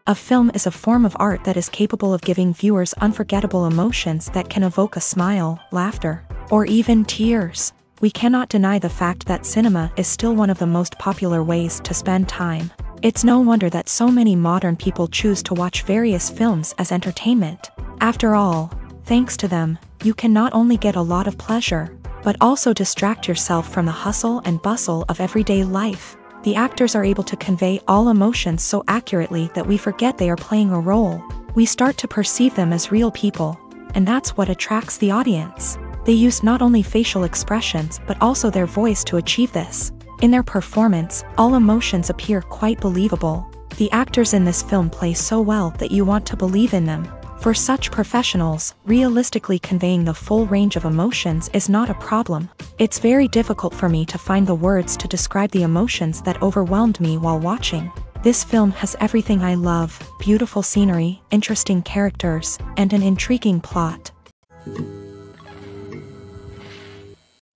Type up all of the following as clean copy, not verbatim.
A film is a form of art that is capable of giving viewers unforgettable emotions that can evoke a smile, laughter, or even tears. We cannot deny the fact that cinema is still one of the most popular ways to spend time. It's no wonder that so many modern people choose to watch various films as entertainment. After all, thanks to them, you can not only get a lot of pleasure, but also distract yourself from the hustle and bustle of everyday life. The actors are able to convey all emotions so accurately that we forget they are playing a role. We start to perceive them as real people, and that's what attracts the audience. They use not only facial expressions but also their voice to achieve this. In their performance, all emotions appear quite believable. The actors in this film play so well that you want to believe in them. For such professionals, realistically conveying the full range of emotions is not a problem. It's very difficult for me to find the words to describe the emotions that overwhelmed me while watching. This film has everything I love: beautiful scenery, interesting characters, and an intriguing plot.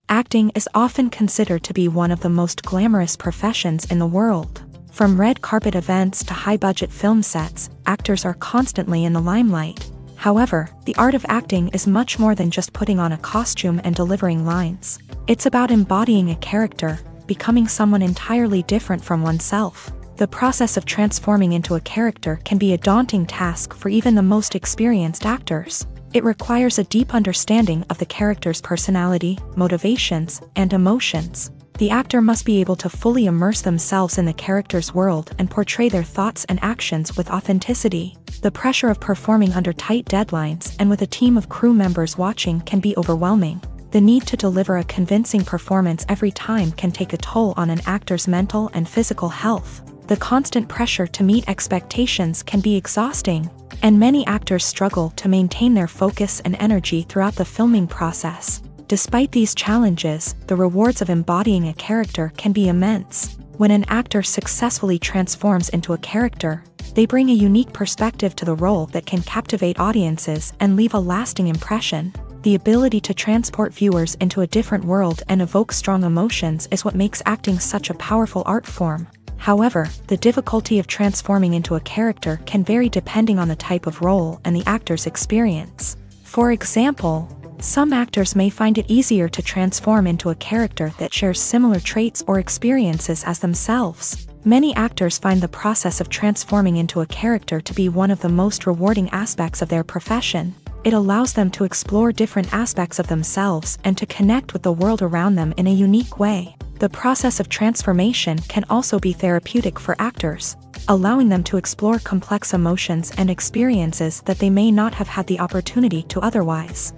Acting is often considered to be one of the most glamorous professions in the world. From red carpet events to high-budget film sets, actors are constantly in the limelight. However, the art of acting is much more than just putting on a costume and delivering lines. It's about embodying a character, becoming someone entirely different from oneself. The process of transforming into a character can be a daunting task for even the most experienced actors. It requires a deep understanding of the character's personality, motivations, and emotions. The actor must be able to fully immerse themselves in the character's world and portray their thoughts and actions with authenticity. The pressure of performing under tight deadlines and with a team of crew members watching can be overwhelming. The need to deliver a convincing performance every time can take a toll on an actor's mental and physical health. The constant pressure to meet expectations can be exhausting, and many actors struggle to maintain their focus and energy throughout the filming process. Despite these challenges, the rewards of embodying a character can be immense. When an actor successfully transforms into a character, they bring a unique perspective to the role that can captivate audiences and leave a lasting impression. The ability to transport viewers into a different world and evoke strong emotions is what makes acting such a powerful art form. However, the difficulty of transforming into a character can vary depending on the type of role and the actor's experience. For example, some actors may find it easier to transform into a character that shares similar traits or experiences as themselves. Many actors find the process of transforming into a character to be one of the most rewarding aspects of their profession. It allows them to explore different aspects of themselves and to connect with the world around them in a unique way. The process of transformation can also be therapeutic for actors, allowing them to explore complex emotions and experiences that they may not have had the opportunity to otherwise.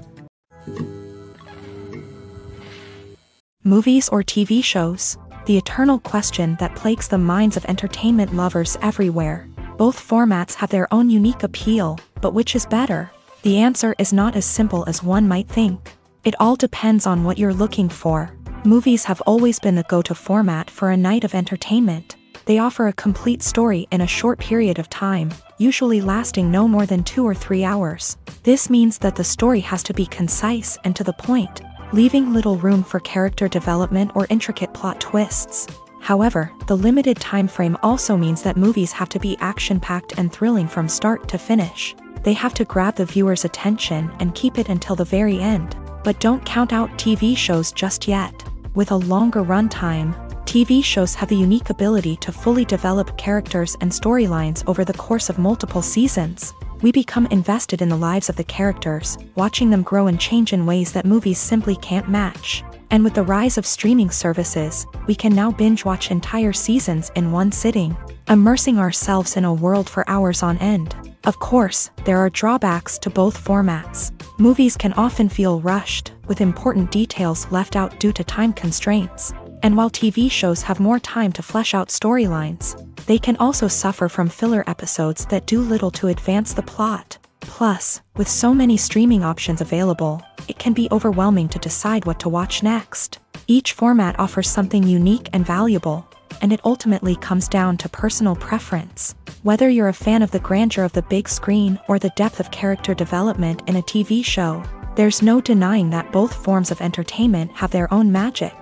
Movies or TV shows? The eternal question that plagues the minds of entertainment lovers everywhere. Both formats have their own unique appeal, but which is better? The answer is not as simple as one might think. It all depends on what you're looking for. Movies have always been the go-to format for a night of entertainment. They offer a complete story in a short period of time, usually lasting no more than 2 or 3 hours. This means that the story has to be concise and to the point, leaving little room for character development or intricate plot twists. However, the limited time frame also means that movies have to be action-packed and thrilling from start to finish. They have to grab the viewer's attention and keep it until the very end. But don't count out TV shows just yet. With a longer runtime, TV shows have the unique ability to fully develop characters and storylines over the course of multiple seasons. We become invested in the lives of the characters, watching them grow and change in ways that movies simply can't match. And with the rise of streaming services, we can now binge-watch entire seasons in one sitting, immersing ourselves in a world for hours on end. Of course, there are drawbacks to both formats. Movies can often feel rushed, with important details left out due to time constraints. And while TV shows have more time to flesh out storylines, they can also suffer from filler episodes that do little to advance the plot. Plus, with so many streaming options available, it can be overwhelming to decide what to watch next. Each format offers something unique and valuable, and it ultimately comes down to personal preference. Whether you're a fan of the grandeur of the big screen or the depth of character development in a TV show, there's no denying that both forms of entertainment have their own magic.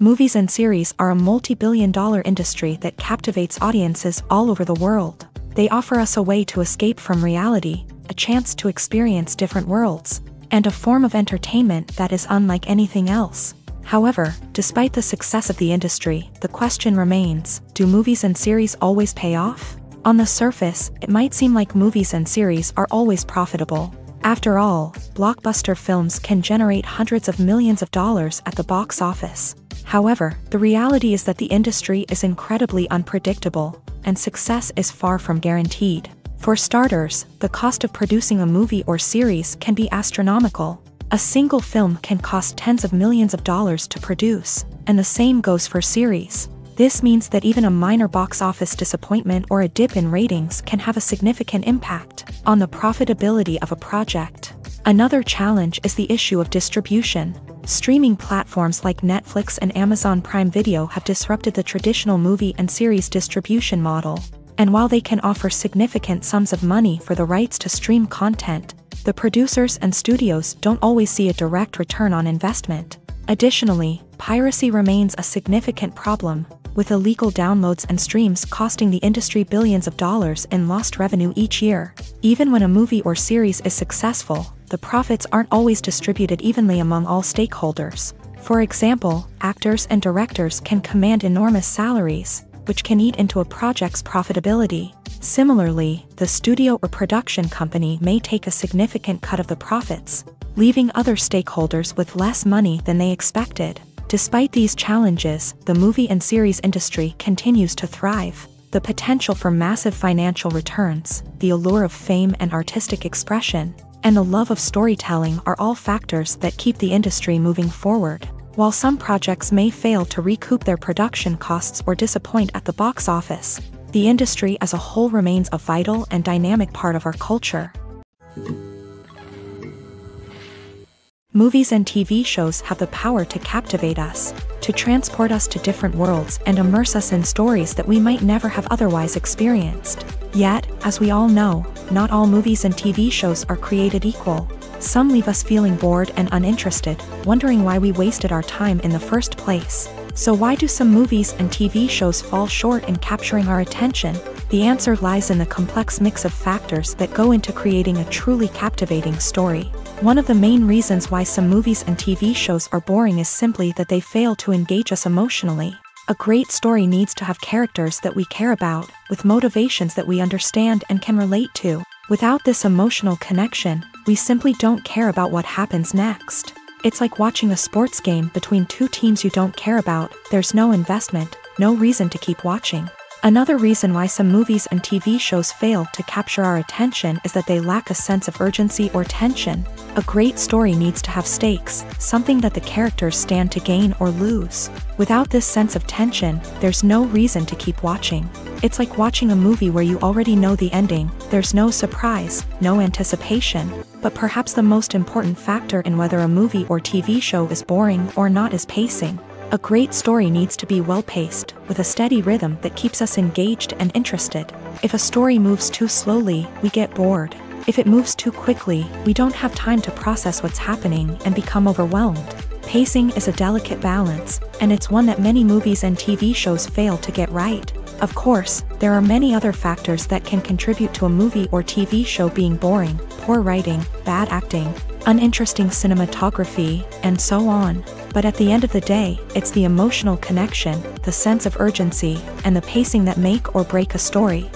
Movies and series are a multi-billion-dollar industry that captivates audiences all over the world. They offer us a way to escape from reality, a chance to experience different worlds, and a form of entertainment that is unlike anything else. However, despite the success of the industry, the question remains, do movies and series always pay off? On the surface, it might seem like movies and series are always profitable. After all, blockbuster films can generate hundreds of millions of dollars at the box office. However, the reality is that the industry is incredibly unpredictable, and success is far from guaranteed. For starters, the cost of producing a movie or series can be astronomical. A single film can cost tens of millions of dollars to produce, and the same goes for series. This means that even a minor box office disappointment or a dip in ratings can have a significant impact on the profitability of a project. Another challenge is the issue of distribution. Streaming platforms like Netflix and Amazon Prime Video have disrupted the traditional movie and series distribution model. And while they can offer significant sums of money for the rights to stream content, the producers and studios don't always see a direct return on investment. Additionally, piracy remains a significant problem, with illegal downloads and streams costing the industry billions of dollars in lost revenue each year. Even when a movie or series is successful, the profits aren't always distributed evenly among all stakeholders. For example, actors and directors can command enormous salaries, which can eat into a project's profitability. Similarly, the studio or production company may take a significant cut of the profits, leaving other stakeholders with less money than they expected. Despite these challenges, the movie and series industry continues to thrive. The potential for massive financial returns, the allure of fame and artistic expression, and the love of storytelling are all factors that keep the industry moving forward. While some projects may fail to recoup their production costs or disappoint at the box office, the industry as a whole remains a vital and dynamic part of our culture. Movies and TV shows have the power to captivate us, to transport us to different worlds and immerse us in stories that we might never have otherwise experienced. Yet, as we all know, not all movies and TV shows are created equal. Some leave us feeling bored and uninterested, wondering why we wasted our time in the first place. So why do some movies and TV shows fall short in capturing our attention? The answer lies in the complex mix of factors that go into creating a truly captivating story. One of the main reasons why some movies and TV shows are boring is simply that they fail to engage us emotionally. A great story needs to have characters that we care about, with motivations that we understand and can relate to. Without this emotional connection, we simply don't care about what happens next. It's like watching a sports game between two teams you don't care about. There's no investment, no reason to keep watching. Another reason why some movies and TV shows fail to capture our attention is that they lack a sense of urgency or tension. A great story needs to have stakes, something that the characters stand to gain or lose. Without this sense of tension, there's no reason to keep watching. It's like watching a movie where you already know the ending. There's no surprise, no anticipation. But perhaps the most important factor in whether a movie or TV show is boring or not is pacing. A great story needs to be well-paced, with a steady rhythm that keeps us engaged and interested. If a story moves too slowly, we get bored. If it moves too quickly, we don't have time to process what's happening and become overwhelmed. Pacing is a delicate balance, and it's one that many movies and TV shows fail to get right. Of course, there are many other factors that can contribute to a movie or TV show being boring: poor writing, bad acting, uninteresting cinematography, and so on. But at the end of the day, it's the emotional connection, the sense of urgency, and the pacing that make or break a story.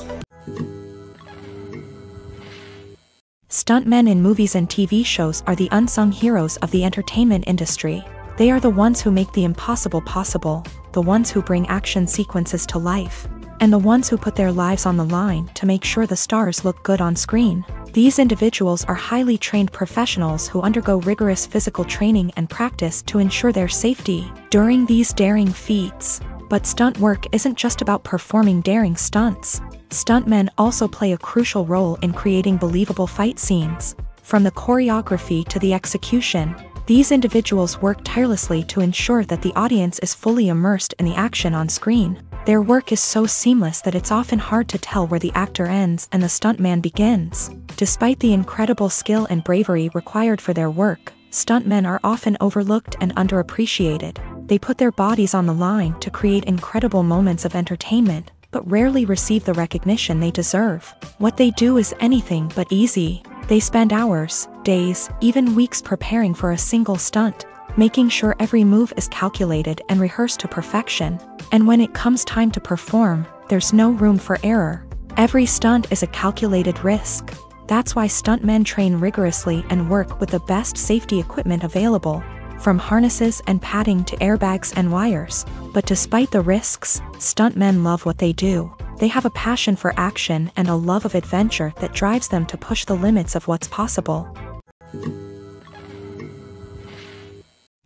Stuntmen in movies and TV shows are the unsung heroes of the entertainment industry. They are the ones who make the impossible possible, the ones who bring action sequences to life, and the ones who put their lives on the line to make sure the stars look good on screen. These individuals are highly trained professionals who undergo rigorous physical training and practice to ensure their safety during these daring feats. But stunt work isn't just about performing daring stunts. Stuntmen also play a crucial role in creating believable fight scenes. From the choreography to the execution, these individuals work tirelessly to ensure that the audience is fully immersed in the action on screen. Their work is so seamless that it's often hard to tell where the actor ends and the stuntman begins. Despite the incredible skill and bravery required for their work, stuntmen are often overlooked and underappreciated. They put their bodies on the line to create incredible moments of entertainment, but rarely receive the recognition they deserve. What they do is anything but easy. They spend hours, days, even weeks preparing for a single stunt, making sure every move is calculated and rehearsed to perfection. And when it comes time to perform, there's no room for error. Every stunt is a calculated risk. That's why stuntmen train rigorously and work with the best safety equipment available, from harnesses and padding to airbags and wires. But despite the risks, stuntmen love what they do. They have a passion for action and a love of adventure that drives them to push the limits of what's possible.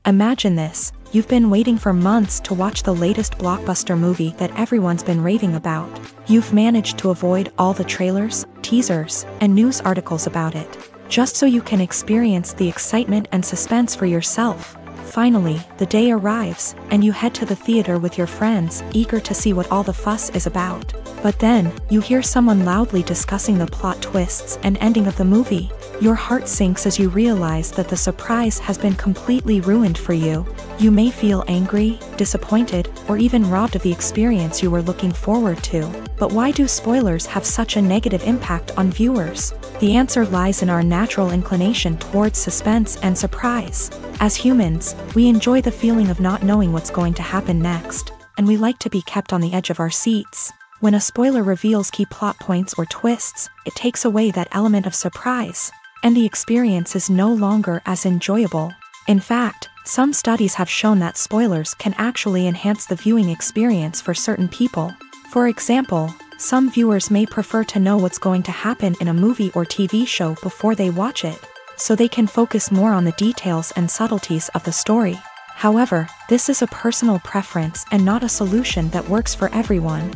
Imagine this: you've been waiting for months to watch the latest blockbuster movie that everyone's been raving about. You've managed to avoid all the trailers, teasers, and news articles about it, just so you can experience the excitement and suspense for yourself. Finally, the day arrives, and you head to the theater with your friends, eager to see what all the fuss is about. But then, you hear someone loudly discussing the plot twists and ending of the movie. Your heart sinks as you realize that the surprise has been completely ruined for you. You may feel angry, disappointed, or even robbed of the experience you were looking forward to. But why do spoilers have such a negative impact on viewers? The answer lies in our natural inclination towards suspense and surprise. As humans, we enjoy the feeling of not knowing what's going to happen next, and we like to be kept on the edge of our seats. When a spoiler reveals key plot points or twists, it takes away that element of surprise, and the experience is no longer as enjoyable. In fact, some studies have shown that spoilers can actually enhance the viewing experience for certain people. For example, some viewers may prefer to know what's going to happen in a movie or TV show before they watch it, so they can focus more on the details and subtleties of the story. However, this is a personal preference and not a solution that works for everyone.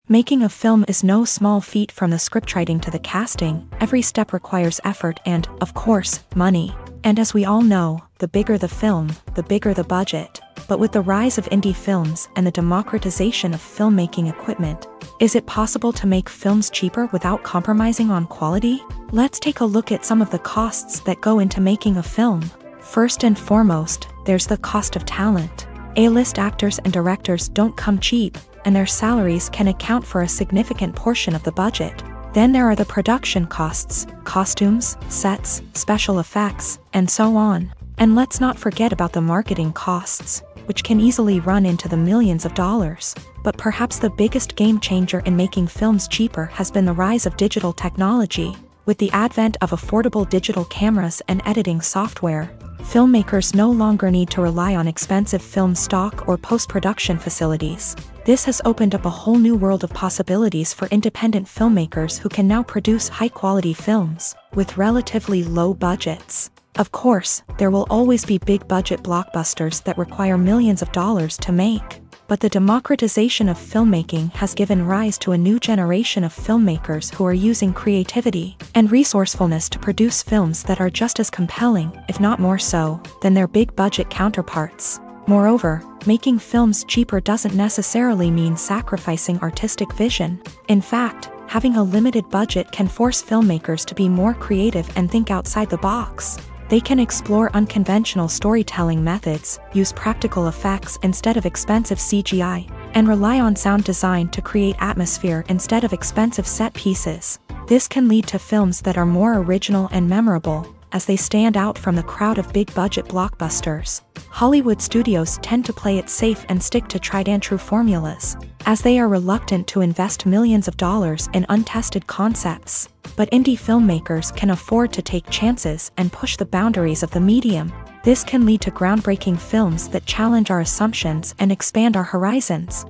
Making a film is no small feat. From the scriptwriting to the casting, every step requires effort and, of course, money. And as we all know, the bigger the film, the bigger the budget. But with the rise of indie films and the democratization of filmmaking equipment, is it possible to make films cheaper without compromising on quality? Let's take a look at some of the costs that go into making a film. First and foremost, there's the cost of talent. A-list actors and directors don't come cheap, and their salaries can account for a significant portion of the budget. Then there are the production costs, costumes, sets, special effects, and so on. And let's not forget about the marketing costs, which can easily run into the millions of dollars. But perhaps the biggest game changer in making films cheaper has been the rise of digital technology. With the advent of affordable digital cameras and editing software, filmmakers no longer need to rely on expensive film stock or post-production facilities. This has opened up a whole new world of possibilities for independent filmmakers who can now produce high-quality films with relatively low budgets. Of course, there will always be big-budget blockbusters that require millions of dollars to make. But the democratization of filmmaking has given rise to a new generation of filmmakers who are using creativity and resourcefulness to produce films that are just as compelling, if not more so, than their big-budget counterparts. Moreover, making films cheaper doesn't necessarily mean sacrificing artistic vision. In fact, having a limited budget can force filmmakers to be more creative and think outside the box. They can explore unconventional storytelling methods, use practical effects instead of expensive CGI, and rely on sound design to create atmosphere instead of expensive set pieces. This can lead to films that are more original and memorable, as they stand out from the crowd of big-budget blockbusters. Hollywood studios tend to play it safe and stick to tried-and-true formulas, as they are reluctant to invest millions of dollars in untested concepts. But indie filmmakers can afford to take chances and push the boundaries of the medium. This can lead to groundbreaking films that challenge our assumptions and expand our horizons.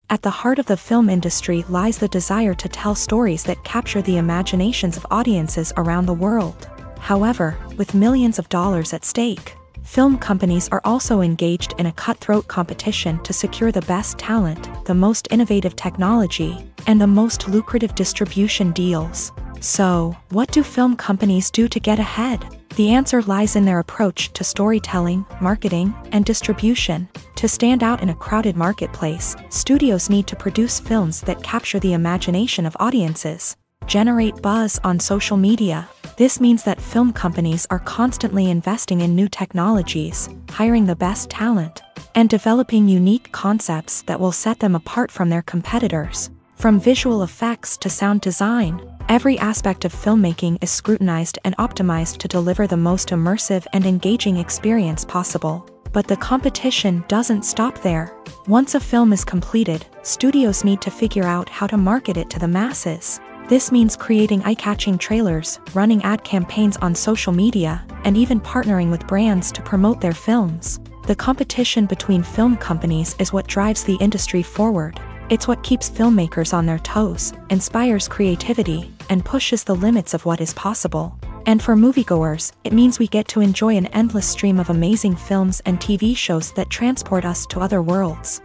At the heart of the film industry lies the desire to tell stories that capture the imaginations of audiences around the world. However, with millions of dollars at stake, film companies are also engaged in a cutthroat competition to secure the best talent, the most innovative technology, and the most lucrative distribution deals. So, what do film companies do to get ahead? The answer lies in their approach to storytelling, marketing, and distribution. To stand out in a crowded marketplace, studios need to produce films that capture the imagination of audiences. generate buzz on social media. This means that film companies are constantly investing in new technologies, hiring the best talent, and developing unique concepts that will set them apart from their competitors. From visual effects to sound design, every aspect of filmmaking is scrutinized and optimized to deliver the most immersive and engaging experience possible. But the competition doesn't stop there. Once a film is completed, studios need to figure out how to market it to the masses. This means creating eye-catching trailers, running ad campaigns on social media, and even partnering with brands to promote their films. The competition between film companies is what drives the industry forward. It's what keeps filmmakers on their toes, inspires creativity, and pushes the limits of what is possible. And for moviegoers, it means we get to enjoy an endless stream of amazing films and TV shows that transport us to other worlds.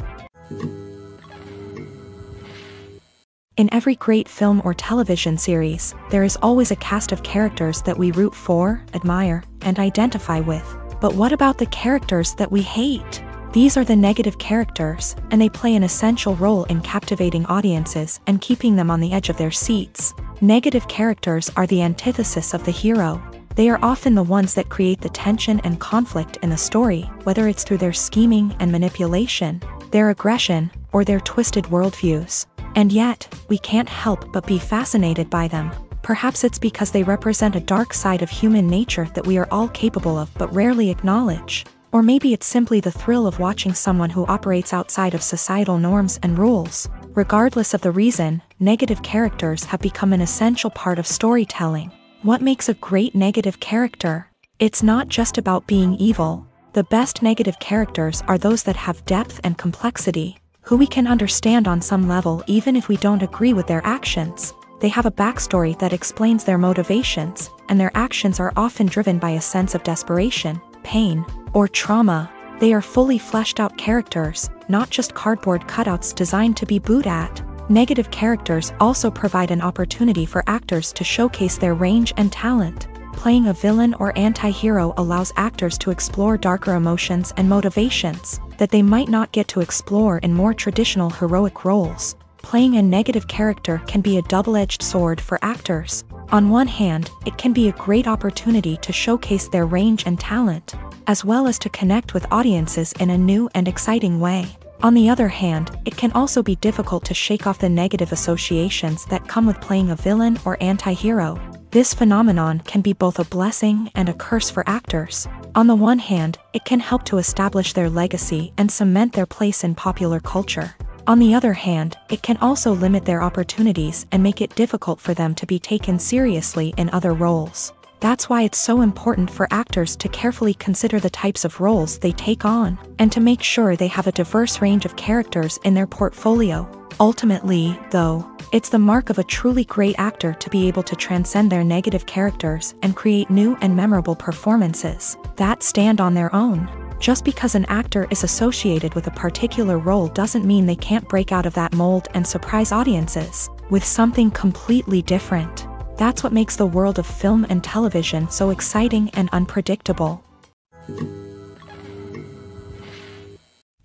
In every great film or television series, there is always a cast of characters that we root for, admire, and identify with. But what about the characters that we hate? These are the negative characters, and they play an essential role in captivating audiences and keeping them on the edge of their seats. Negative characters are the antithesis of the hero. They are often the ones that create the tension and conflict in the story, whether it's through their scheming and manipulation, their aggression, or their twisted worldviews. And yet, we can't help but be fascinated by them. Perhaps it's because they represent a dark side of human nature that we are all capable of but rarely acknowledge. Or maybe it's simply the thrill of watching someone who operates outside of societal norms and rules. Regardless of the reason, negative characters have become an essential part of storytelling. What makes a great negative character? It's not just about being evil. The best negative characters are those that have depth and complexity, who we can understand on some level even if we don't agree with their actions. They have a backstory that explains their motivations, and their actions are often driven by a sense of desperation, pain, or trauma. They are fully fleshed out characters, not just cardboard cutouts designed to be booed at. Negative characters also provide an opportunity for actors to showcase their range and talent. Playing a villain or anti-hero allows actors to explore darker emotions and motivations that they might not get to explore in more traditional heroic roles. Playing a negative character can be a double-edged sword for actors. On one hand, it can be a great opportunity to showcase their range and talent, as well as to connect with audiences in a new and exciting way. On the other hand, it can also be difficult to shake off the negative associations that come with playing a villain or anti-hero. This phenomenon can be both a blessing and a curse for actors. On the one hand, it can help to establish their legacy and cement their place in popular culture. On the other hand, it can also limit their opportunities and make it difficult for them to be taken seriously in other roles. That's why it's so important for actors to carefully consider the types of roles they take on, and to make sure they have a diverse range of characters in their portfolio. Ultimately, though, it's the mark of a truly great actor to be able to transcend their negative characters and create new and memorable performances that stand on their own. Just because an actor is associated with a particular role doesn't mean they can't break out of that mold and surprise audiences with something completely different. That's what makes the world of film and television so exciting and unpredictable.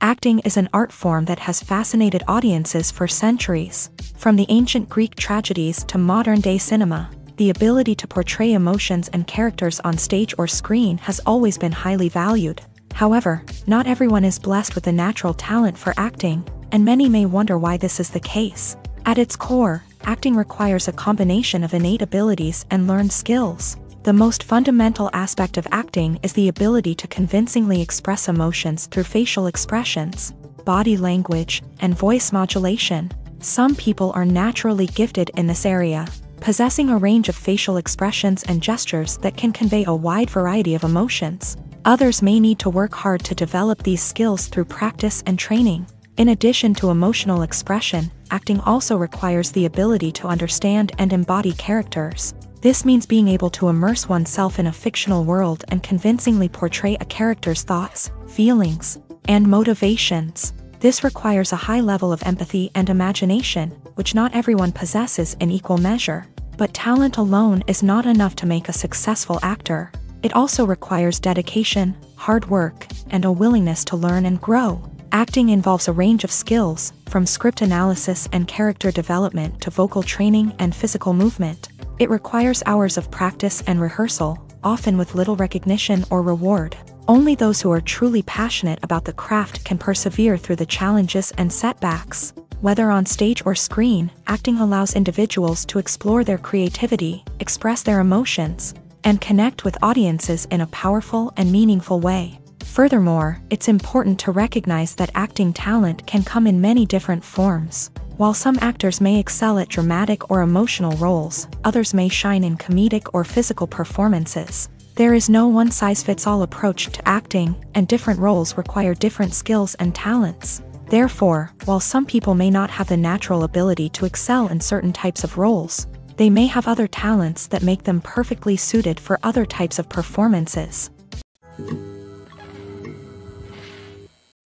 Acting is an art form that has fascinated audiences for centuries. From the ancient Greek tragedies to modern-day cinema, the ability to portray emotions and characters on stage or screen has always been highly valued. However, not everyone is blessed with the natural talent for acting, and many may wonder why this is the case. At its core, acting requires a combination of innate abilities and learned skills. The most fundamental aspect of acting is the ability to convincingly express emotions through facial expressions, body language, and voice modulation. Some people are naturally gifted in this area, possessing a range of facial expressions and gestures that can convey a wide variety of emotions. Others may need to work hard to develop these skills through practice and training. In addition to emotional expression, acting also requires the ability to understand and embody characters. This means being able to immerse oneself in a fictional world and convincingly portray a character's thoughts, feelings, and motivations. This requires a high level of empathy and imagination, which not everyone possesses in equal measure. But talent alone is not enough to make a successful actor. It also requires dedication, hard work, and a willingness to learn and grow. Acting involves a range of skills, from script analysis and character development to vocal training and physical movement. It requires hours of practice and rehearsal, often with little recognition or reward. Only those who are truly passionate about the craft can persevere through the challenges and setbacks. Whether on stage or screen, acting allows individuals to explore their creativity, express their emotions, and connect with audiences in a powerful and meaningful way. Furthermore, it's important to recognize that acting talent can come in many different forms. While some actors may excel at dramatic or emotional roles, others may shine in comedic or physical performances. There is no one-size-fits-all approach to acting, and different roles require different skills and talents. Therefore, while some people may not have the natural ability to excel in certain types of roles, they may have other talents that make them perfectly suited for other types of performances.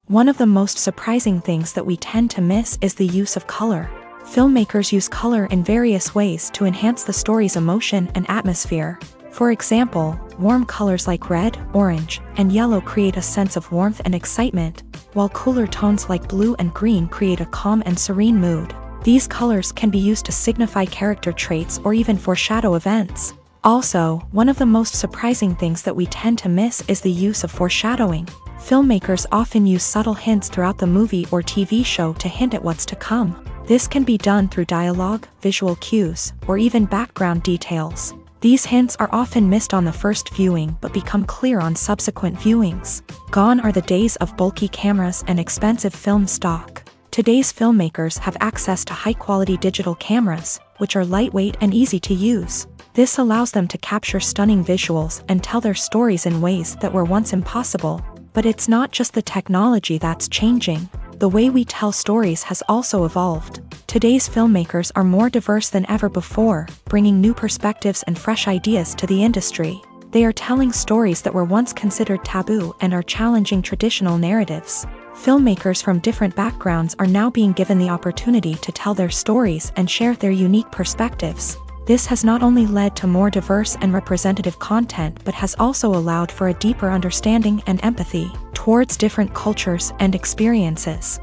One of the most surprising things that we tend to miss is the use of color. Filmmakers use color in various ways to enhance the story's emotion and atmosphere. For example, warm colors like red, orange, and yellow create a sense of warmth and excitement, while cooler tones like blue and green create a calm and serene mood. These colors can be used to signify character traits or even foreshadow events. Also, one of the most surprising things that we tend to miss is the use of foreshadowing. Filmmakers often use subtle hints throughout the movie or TV show to hint at what's to come. This can be done through dialogue, visual cues, or even background details. These hints are often missed on the first viewing but become clear on subsequent viewings. Gone are the days of bulky cameras and expensive film stock. Today's filmmakers have access to high-quality digital cameras, which are lightweight and easy to use. This allows them to capture stunning visuals and tell their stories in ways that were once impossible. But it's not just the technology that's changing. The way we tell stories has also evolved. Today's filmmakers are more diverse than ever before, bringing new perspectives and fresh ideas to the industry. They are telling stories that were once considered taboo and are challenging traditional narratives. Filmmakers from different backgrounds are now being given the opportunity to tell their stories and share their unique perspectives. This has not only led to more diverse and representative content but has also allowed for a deeper understanding and empathy towards different cultures and experiences.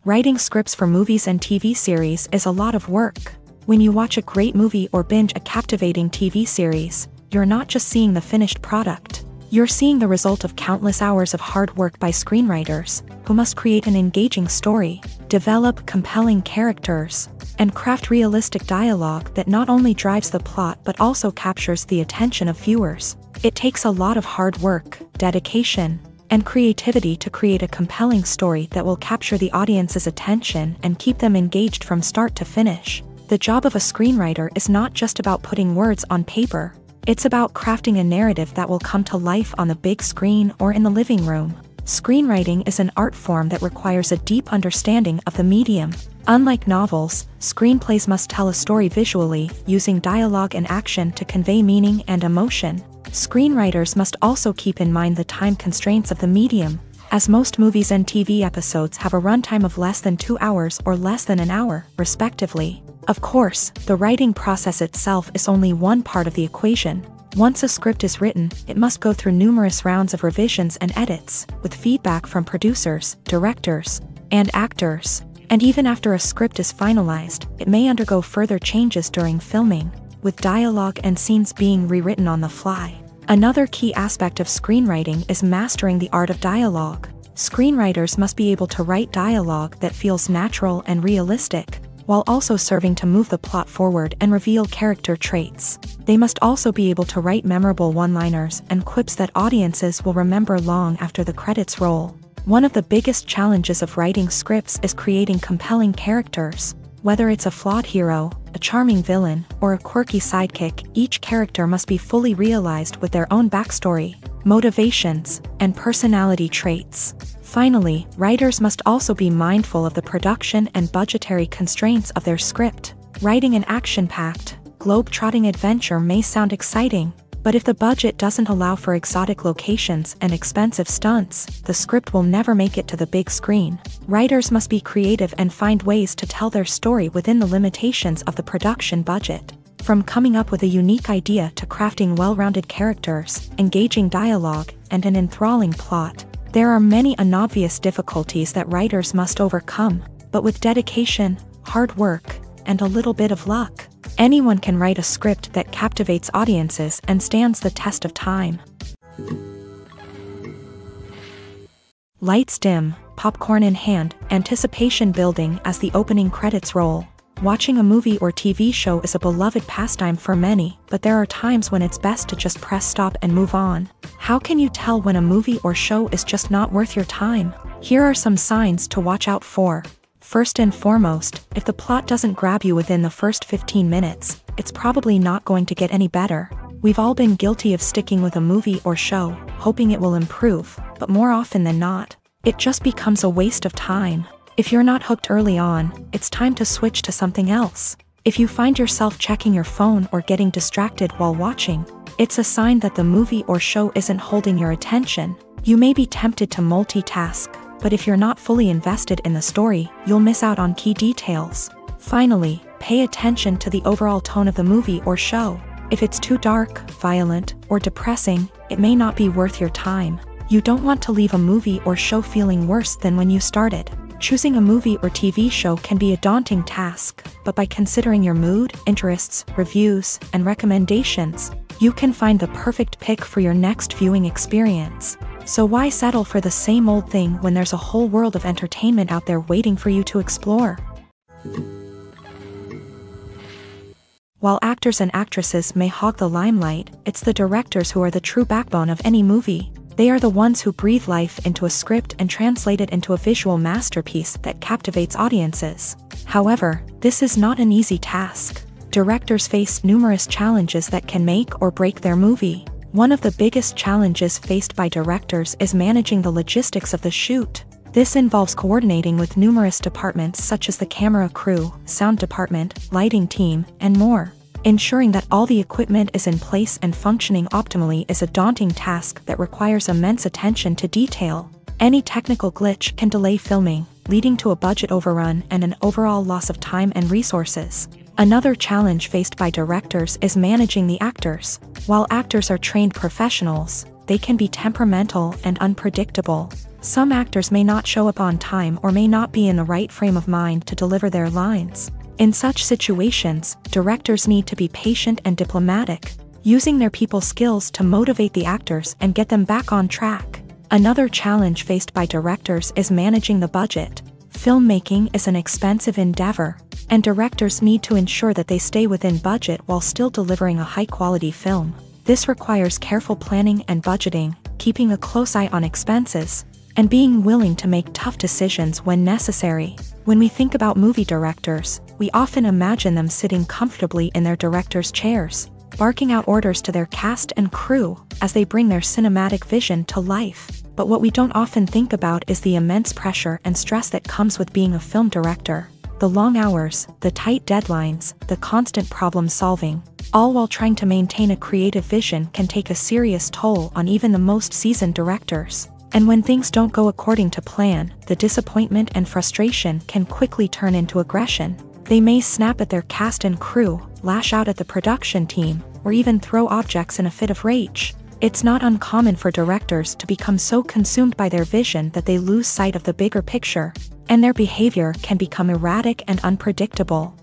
Writing scripts for movies and TV series is a lot of work. When you watch a great movie or binge a captivating TV series, you're not just seeing the finished product. You're seeing the result of countless hours of hard work by screenwriters, who must create an engaging story, develop compelling characters, and craft realistic dialogue that not only drives the plot but also captures the attention of viewers. It takes a lot of hard work, dedication, and creativity to create a compelling story that will capture the audience's attention and keep them engaged from start to finish. The job of a screenwriter is not just about putting words on paper. It's about crafting a narrative that will come to life on the big screen or in the living room. Screenwriting is an art form that requires a deep understanding of the medium. Unlike novels, screenplays must tell a story visually, using dialogue and action to convey meaning and emotion. Screenwriters must also keep in mind the time constraints of the medium, as most movies and TV episodes have a runtime of less than 2 hours or less than an hour, respectively. Of course, the writing process itself is only one part of the equation. Once a script is written, it must go through numerous rounds of revisions and edits, with feedback from producers, directors, and actors. And even after a script is finalized, it may undergo further changes during filming, with dialogue and scenes being rewritten on the fly. Another key aspect of screenwriting is mastering the art of dialogue. Screenwriters must be able to write dialogue that feels natural and realistic, while also serving to move the plot forward and reveal character traits. They must also be able to write memorable one-liners and quips that audiences will remember long after the credits roll. One of the biggest challenges of writing scripts is creating compelling characters. Whether it's a flawed hero, a charming villain, or a quirky sidekick, each character must be fully realized with their own backstory, motivations, and personality traits. Finally, writers must also be mindful of the production and budgetary constraints of their script. Writing an action-packed, globe-trotting adventure may sound exciting, but if the budget doesn't allow for exotic locations and expensive stunts, the script will never make it to the big screen. Writers must be creative and find ways to tell their story within the limitations of the production budget. From coming up with a unique idea to crafting well-rounded characters, engaging dialogue, and an enthralling plot. There are many unobvious difficulties that writers must overcome, but with dedication, hard work, and a little bit of luck, anyone can write a script that captivates audiences and stands the test of time. Lights dim, popcorn in hand, anticipation building as the opening credits roll. Watching a movie or TV show is a beloved pastime for many, but there are times when it's best to just press stop and move on. How can you tell when a movie or show is just not worth your time? Here are some signs to watch out for. First and foremost, if the plot doesn't grab you within the first 15 minutes, it's probably not going to get any better. We've all been guilty of sticking with a movie or show, hoping it will improve, but more often than not, it just becomes a waste of time. If you're not hooked early on, it's time to switch to something else. If you find yourself checking your phone or getting distracted while watching, it's a sign that the movie or show isn't holding your attention. You may be tempted to multitask, but if you're not fully invested in the story, you'll miss out on key details. Finally, pay attention to the overall tone of the movie or show. If it's too dark, violent, or depressing, it may not be worth your time. You don't want to leave a movie or show feeling worse than when you started. Choosing a movie or TV show can be a daunting task, but by considering your mood, interests, reviews, and recommendations, you can find the perfect pick for your next viewing experience. So why settle for the same old thing when there's a whole world of entertainment out there waiting for you to explore? While actors and actresses may hog the limelight, it's the directors who are the true backbone of any movie. They are the ones who breathe life into a script and translate it into a visual masterpiece that captivates audiences. However, this is not an easy task. Directors face numerous challenges that can make or break their movie. One of the biggest challenges faced by directors is managing the logistics of the shoot. This involves coordinating with numerous departments such as the camera crew, sound department, lighting team, and more. Ensuring that all the equipment is in place and functioning optimally is a daunting task that requires immense attention to detail. Any technical glitch can delay filming, leading to a budget overrun and an overall loss of time and resources. Another challenge faced by directors is managing the actors. While actors are trained professionals, they can be temperamental and unpredictable. Some actors may not show up on time or may not be in the right frame of mind to deliver their lines. In such situations, directors need to be patient and diplomatic, using their people skills to motivate the actors and get them back on track. Another challenge faced by directors is managing the budget. Filmmaking is an expensive endeavor, and directors need to ensure that they stay within budget while still delivering a high-quality film. This requires careful planning and budgeting, keeping a close eye on expenses, and being willing to make tough decisions when necessary. When we think about movie directors, we often imagine them sitting comfortably in their director's chairs, barking out orders to their cast and crew as they bring their cinematic vision to life. But what we don't often think about is the immense pressure and stress that comes with being a film director. The long hours, the tight deadlines, the constant problem solving, all while trying to maintain a creative vision can take a serious toll on even the most seasoned directors. And when things don't go according to plan, the disappointment and frustration can quickly turn into aggression. They may snap at their cast and crew, lash out at the production team, or even throw objects in a fit of rage. It's not uncommon for directors to become so consumed by their vision that they lose sight of the bigger picture, and their behavior can become erratic and unpredictable.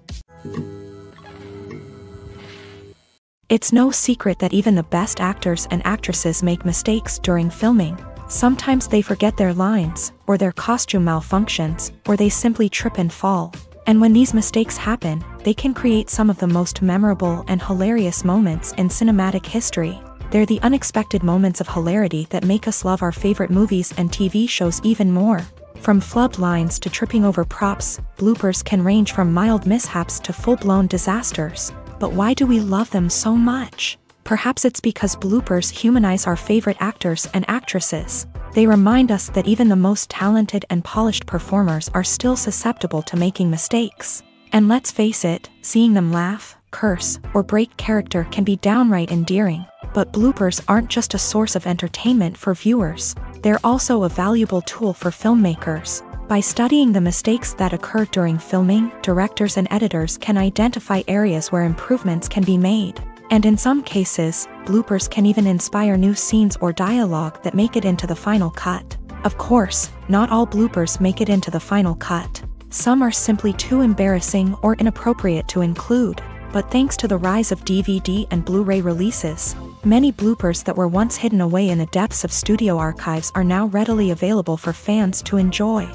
It's no secret that even the best actors and actresses make mistakes during filming. Sometimes they forget their lines, or their costume malfunctions, or they simply trip and fall. And when these mistakes happen, they can create some of the most memorable and hilarious moments in cinematic history. They're the unexpected moments of hilarity that make us love our favorite movies and TV shows even more. From flubbed lines to tripping over props, bloopers can range from mild mishaps to full-blown disasters. But why do we love them so much? Perhaps it's because bloopers humanize our favorite actors and actresses. They remind us that even the most talented and polished performers are still susceptible to making mistakes. And let's face it, seeing them laugh, curse, or break character can be downright endearing. But bloopers aren't just a source of entertainment for viewers. They're also a valuable tool for filmmakers. By studying the mistakes that occur during filming, directors and editors can identify areas where improvements can be made. And in some cases, bloopers can even inspire new scenes or dialogue that make it into the final cut. Of course, not all bloopers make it into the final cut. Some are simply too embarrassing or inappropriate to include. But thanks to the rise of DVD and Blu-ray releases, many bloopers that were once hidden away in the depths of studio archives are now readily available for fans to enjoy.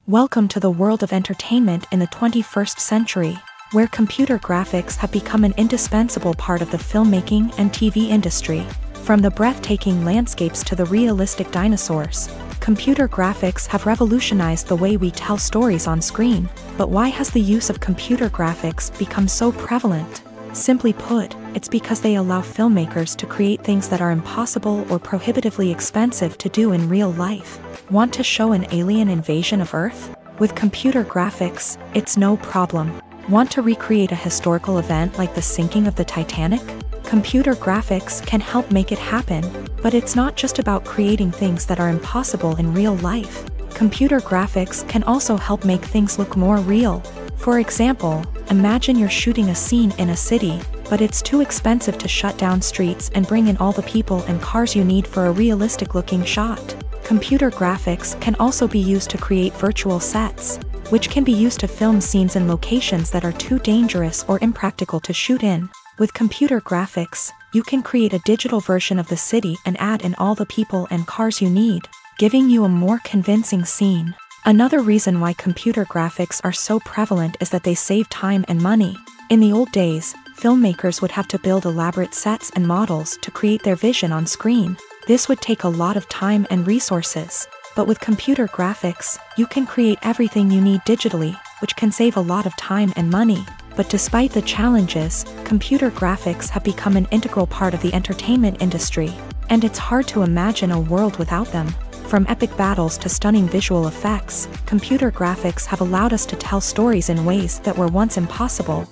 Welcome to the world of entertainment in the 21st century, where computer graphics have become an indispensable part of the filmmaking and TV industry. From the breathtaking landscapes to the realistic dinosaurs, computer graphics have revolutionized the way we tell stories on screen. But why has the use of computer graphics become so prevalent? Simply put, it's because they allow filmmakers to create things that are impossible or prohibitively expensive to do in real life. Want to show an alien invasion of Earth? With computer graphics, it's no problem. Want to recreate a historical event like the sinking of the Titanic? Computer graphics can help make it happen, but it's not just about creating things that are impossible in real life. Computer graphics can also help make things look more real. For example, imagine you're shooting a scene in a city, but it's too expensive to shut down streets and bring in all the people and cars you need for a realistic-looking shot. Computer graphics can also be used to create virtual sets, which can be used to film scenes in locations that are too dangerous or impractical to shoot in. With computer graphics, you can create a digital version of the city and add in all the people and cars you need, giving you a more convincing scene. Another reason why computer graphics are so prevalent is that they save time and money. In the old days, filmmakers would have to build elaborate sets and models to create their vision on screen. This would take a lot of time and resources. But with computer graphics, you can create everything you need digitally, which can save a lot of time and money. But despite the challenges, computer graphics have become an integral part of the entertainment industry, and it's hard to imagine a world without them. From epic battles to stunning visual effects, computer graphics have allowed us to tell stories in ways that were once impossible.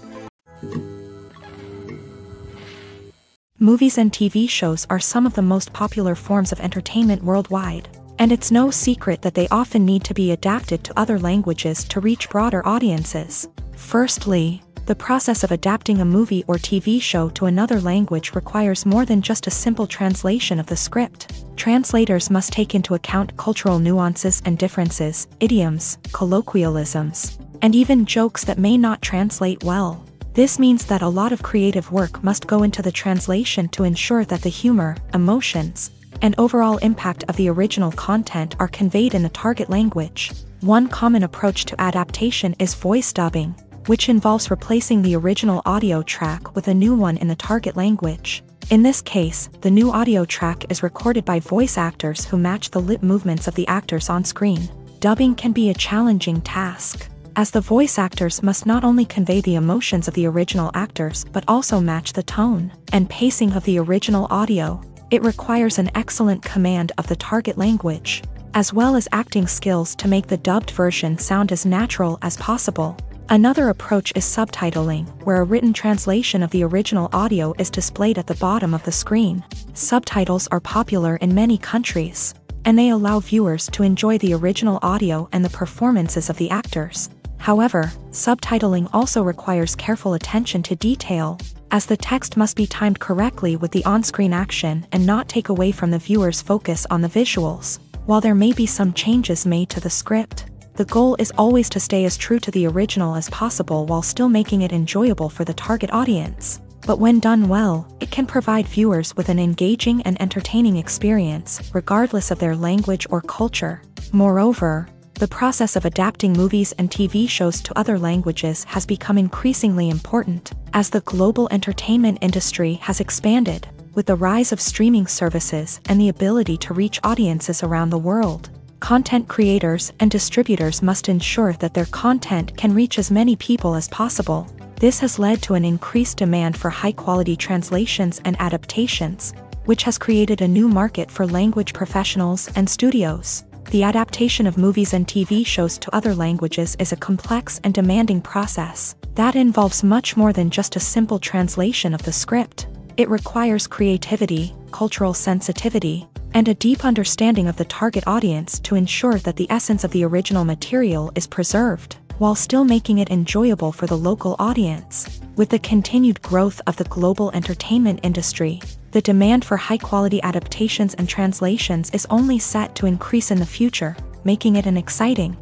Movies and TV shows are some of the most popular forms of entertainment worldwide, and it's no secret that they often need to be adapted to other languages to reach broader audiences. Firstly, the process of adapting a movie or TV show to another language requires more than just a simple translation of the script. Translators must take into account cultural nuances and differences, idioms, colloquialisms, and even jokes that may not translate well. This means that a lot of creative work must go into the translation to ensure that the humor, emotions, and overall impact of the original content are conveyed in the target language. One common approach to adaptation is voice dubbing, which involves replacing the original audio track with a new one in the target language. In this case, the new audio track is recorded by voice actors who match the lip movements of the actors on screen. Dubbing can be a challenging task, as the voice actors must not only convey the emotions of the original actors but also match the tone and pacing of the original audio. It requires an excellent command of the target language, as well as acting skills to make the dubbed version sound as natural as possible. Another approach is subtitling, where a written translation of the original audio is displayed at the bottom of the screen. Subtitles are popular in many countries, and they allow viewers to enjoy the original audio and the performances of the actors. However, subtitling also requires careful attention to detail, as the text must be timed correctly with the on-screen action and not take away from the viewer's focus on the visuals. While there may be some changes made to the script, the goal is always to stay as true to the original as possible while still making it enjoyable for the target audience. But when done well, it can provide viewers with an engaging and entertaining experience, regardless of their language or culture. Moreover, the process of adapting movies and TV shows to other languages has become increasingly important, as the global entertainment industry has expanded, with the rise of streaming services and the ability to reach audiences around the world. Content creators and distributors must ensure that their content can reach as many people as possible. This has led to an increased demand for high-quality translations and adaptations, which has created a new market for language professionals and studios. The adaptation of movies and TV shows to other languages is a complex and demanding process that involves much more than just a simple translation of the script. It requires creativity, cultural sensitivity, and a deep understanding of the target audience to ensure that the essence of the original material is preserved. while still making it enjoyable for the local audience. With the continued growth of the global entertainment industry, the demand for high-quality adaptations and translations is only set to increase in the future, making it an exciting.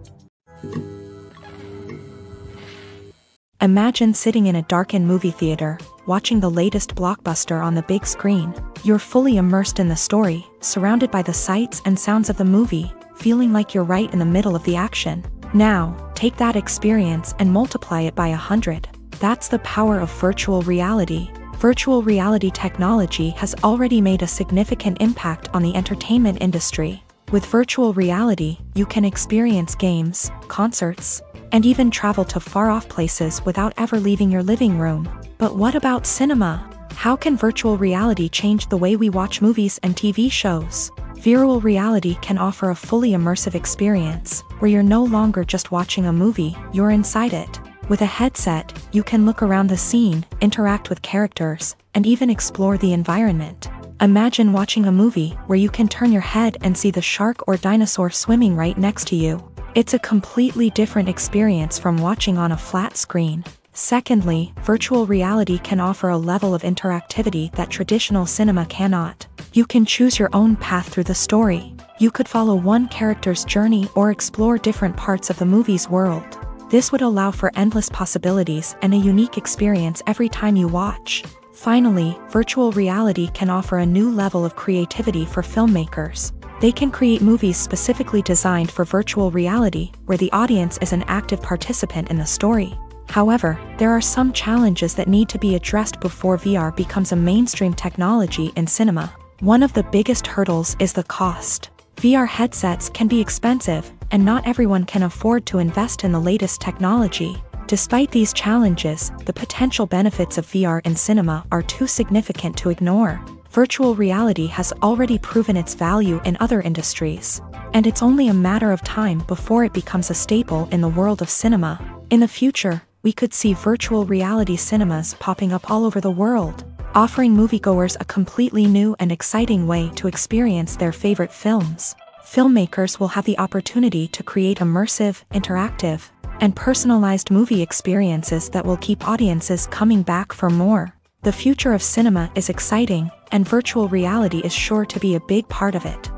Imagine sitting in a darkened movie theater, watching the latest blockbuster on the big screen. You're fully immersed in the story, surrounded by the sights and sounds of the movie, feeling like you're right in the middle of the action. Now, take that experience and multiply it by 100. That's the power of virtual reality. Virtual reality technology has already made a significant impact on the entertainment industry. With virtual reality, you can experience games, concerts, and even travel to far-off places without ever leaving your living room. But what about cinema? How can virtual reality change the way we watch movies and TV shows? Virtual reality can offer a fully immersive experience, where you're no longer just watching a movie, you're inside it. With a headset, you can look around the scene, interact with characters, and even explore the environment. Imagine watching a movie where you can turn your head and see the shark or dinosaur swimming right next to you. It's a completely different experience from watching on a flat screen. Secondly, virtual reality can offer a level of interactivity that traditional cinema cannot. You can choose your own path through the story. You could follow one character's journey or explore different parts of the movie's world. This would allow for endless possibilities and a unique experience every time you watch. Finally, virtual reality can offer a new level of creativity for filmmakers. They can create movies specifically designed for virtual reality, where the audience is an active participant in the story. However, there are some challenges that need to be addressed before VR becomes a mainstream technology in cinema. One of the biggest hurdles is the cost. VR headsets can be expensive, and not everyone can afford to invest in the latest technology. Despite these challenges, the potential benefits of VR in cinema are too significant to ignore. Virtual reality has already proven its value in other industries, and it's only a matter of time before it becomes a staple in the world of cinema. In the future, we could see virtual reality cinemas popping up all over the world, offering moviegoers a completely new and exciting way to experience their favorite films. Filmmakers will have the opportunity to create immersive, interactive, and personalized movie experiences that will keep audiences coming back for more. The future of cinema is exciting, and virtual reality is sure to be a big part of it.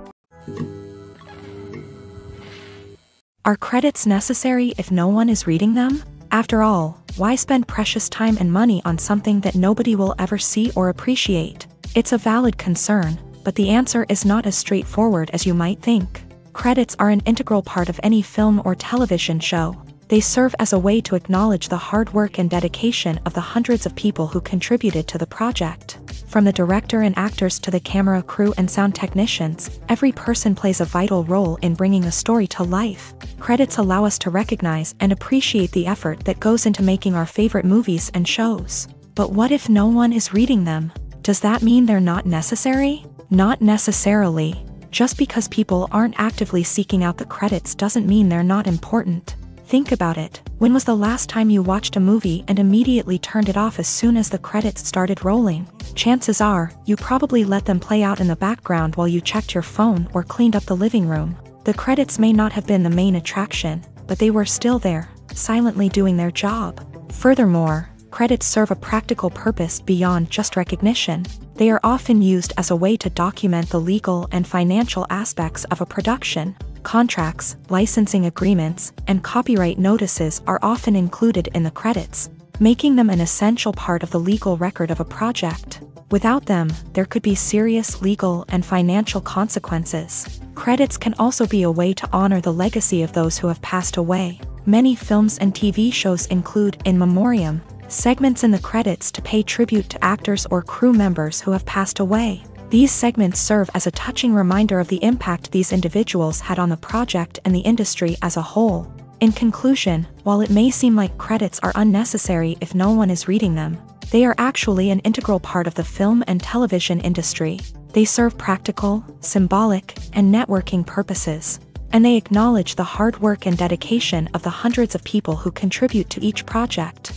Are credits necessary if no one is reading them? After all, why spend precious time and money on something that nobody will ever see or appreciate? It's a valid concern, but the answer is not as straightforward as you might think. Credits are an integral part of any film or television show. They serve as a way to acknowledge the hard work and dedication of the hundreds of people who contributed to the project. From the director and actors to the camera crew and sound technicians, every person plays a vital role in bringing a story to life. Credits allow us to recognize and appreciate the effort that goes into making our favorite movies and shows. But what if no one is reading them? Does that mean they're not necessary? Not necessarily. Just because people aren't actively seeking out the credits doesn't mean they're not important. Think about it. When was the last time you watched a movie and immediately turned it off as soon as the credits started rolling? Chances are, you probably let them play out in the background while you checked your phone or cleaned up the living room. The credits may not have been the main attraction, but they were still there, silently doing their job. Furthermore, credits serve a practical purpose beyond just recognition. They are often used as a way to document the legal and financial aspects of a production. Contracts, licensing agreements, and copyright notices are often included in the credits, making them an essential part of the legal record of a project. Without them, there could be serious legal and financial consequences. Credits can also be a way to honor the legacy of those who have passed away. Many films and TV shows include in memoriam segments in the credits to pay tribute to actors or crew members who have passed away. These segments serve as a touching reminder of the impact these individuals had on the project and the industry as a whole. In conclusion, while it may seem like credits are unnecessary if no one is reading them, they are actually an integral part of the film and television industry. They serve practical, symbolic, and networking purposes, and they acknowledge the hard work and dedication of the hundreds of people who contribute to each project.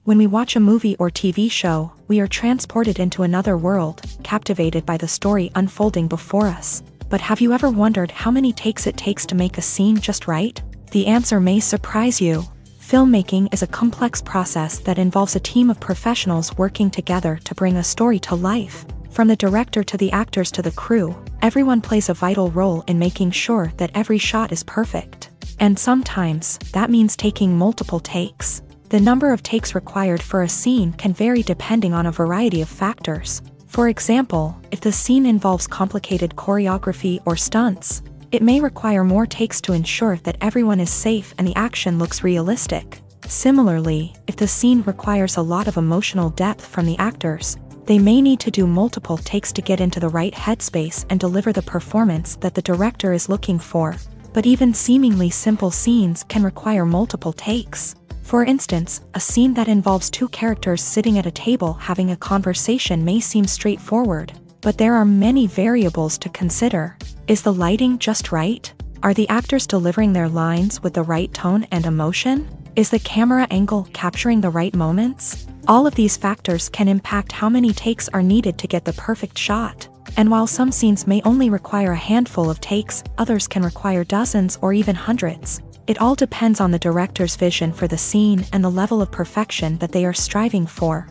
When we watch a movie or TV show, we are transported into another world, captivated by the story unfolding before us. But have you ever wondered how many takes it takes to make a scene just right? The answer may surprise you. Filmmaking is a complex process that involves a team of professionals working together to bring a story to life. From the director to the actors to the crew, everyone plays a vital role in making sure that every shot is perfect. And sometimes, that means taking multiple takes. The number of takes required for a scene can vary depending on a variety of factors. For example, if the scene involves complicated choreography or stunts, it may require more takes to ensure that everyone is safe and the action looks realistic. Similarly, if the scene requires a lot of emotional depth from the actors, they may need to do multiple takes to get into the right headspace and deliver the performance that the director is looking for. But even seemingly simple scenes can require multiple takes. For instance, a scene that involves two characters sitting at a table having a conversation may seem straightforward, but there are many variables to consider. Is the lighting just right? Are the actors delivering their lines with the right tone and emotion? Is the camera angle capturing the right moments? All of these factors can impact how many takes are needed to get the perfect shot. And while some scenes may only require a handful of takes, others can require dozens or even hundreds. It all depends on the director's vision for the scene and the level of perfection that they are striving for.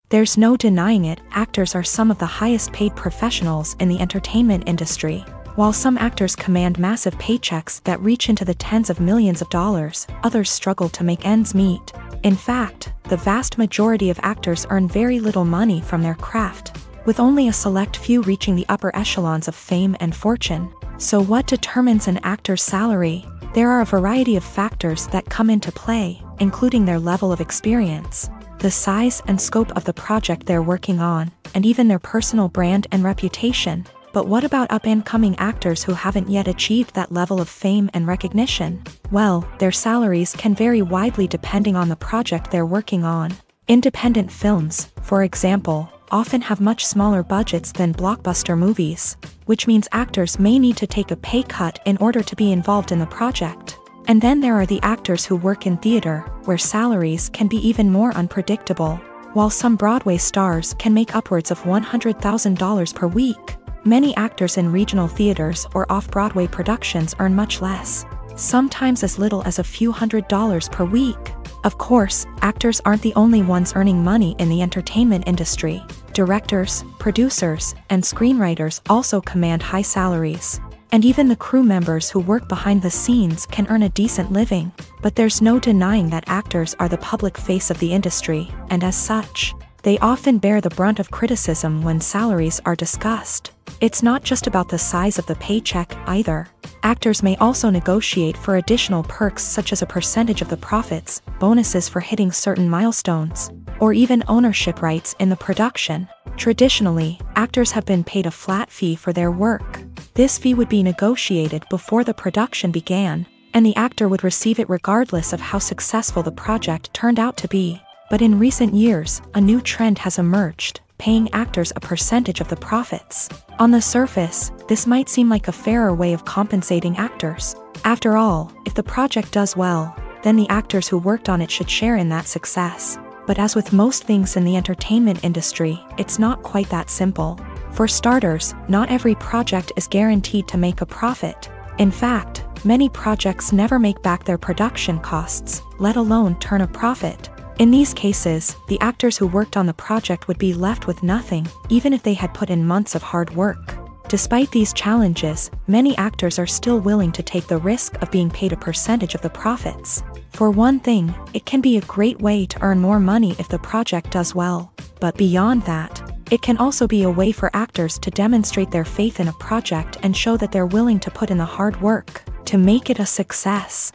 There's no denying it, actors are some of the highest paid professionals in the entertainment industry. While some actors command massive paychecks that reach into the tens of millions of dollars, others struggle to make ends meet. In fact, the vast majority of actors earn very little money from their craft, with only a select few reaching the upper echelons of fame and fortune. So what determines an actor's salary? There are a variety of factors that come into play, including their level of experience, the size and scope of the project they're working on, and even their personal brand and reputation. But what about up-and-coming actors who haven't yet achieved that level of fame and recognition? Well, their salaries can vary widely depending on the project they're working on. Independent films, for example, often have much smaller budgets than blockbuster movies, which means actors may need to take a pay cut in order to be involved in the project. And then there are the actors who work in theater, where salaries can be even more unpredictable. While some Broadway stars can make upwards of $100,000 per week, many actors in regional theaters or off-Broadway productions earn much less, sometimes as little as a few $100s per week. Of course, actors aren't the only ones earning money in the entertainment industry. Directors, producers, and screenwriters also command high salaries. And even the crew members who work behind the scenes can earn a decent living. But there's no denying that actors are the public face of the industry, and as such, they often bear the brunt of criticism when salaries are discussed. It's not just about the size of the paycheck, either. Actors may also negotiate for additional perks such as a percentage of the profits, bonuses for hitting certain milestones, or even ownership rights in the production. Traditionally, actors have been paid a flat fee for their work. This fee would be negotiated before the production began, and the actor would receive it regardless of how successful the project turned out to be. But in recent years, a new trend has emerged, paying actors a percentage of the profits. On the surface, this might seem like a fairer way of compensating actors. After all, if the project does well, then the actors who worked on it should share in that success. But as with most things in the entertainment industry, it's not quite that simple. For starters, not every project is guaranteed to make a profit. In fact, many projects never make back their production costs, let alone turn a profit. In these cases, the actors who worked on the project would be left with nothing, even if they had put in months of hard work. Despite these challenges, many actors are still willing to take the risk of being paid a percentage of the profits. For one thing, it can be a great way to earn more money if the project does well. But beyond that, it can also be a way for actors to demonstrate their faith in a project and show that they're willing to put in the hard work to make it a success.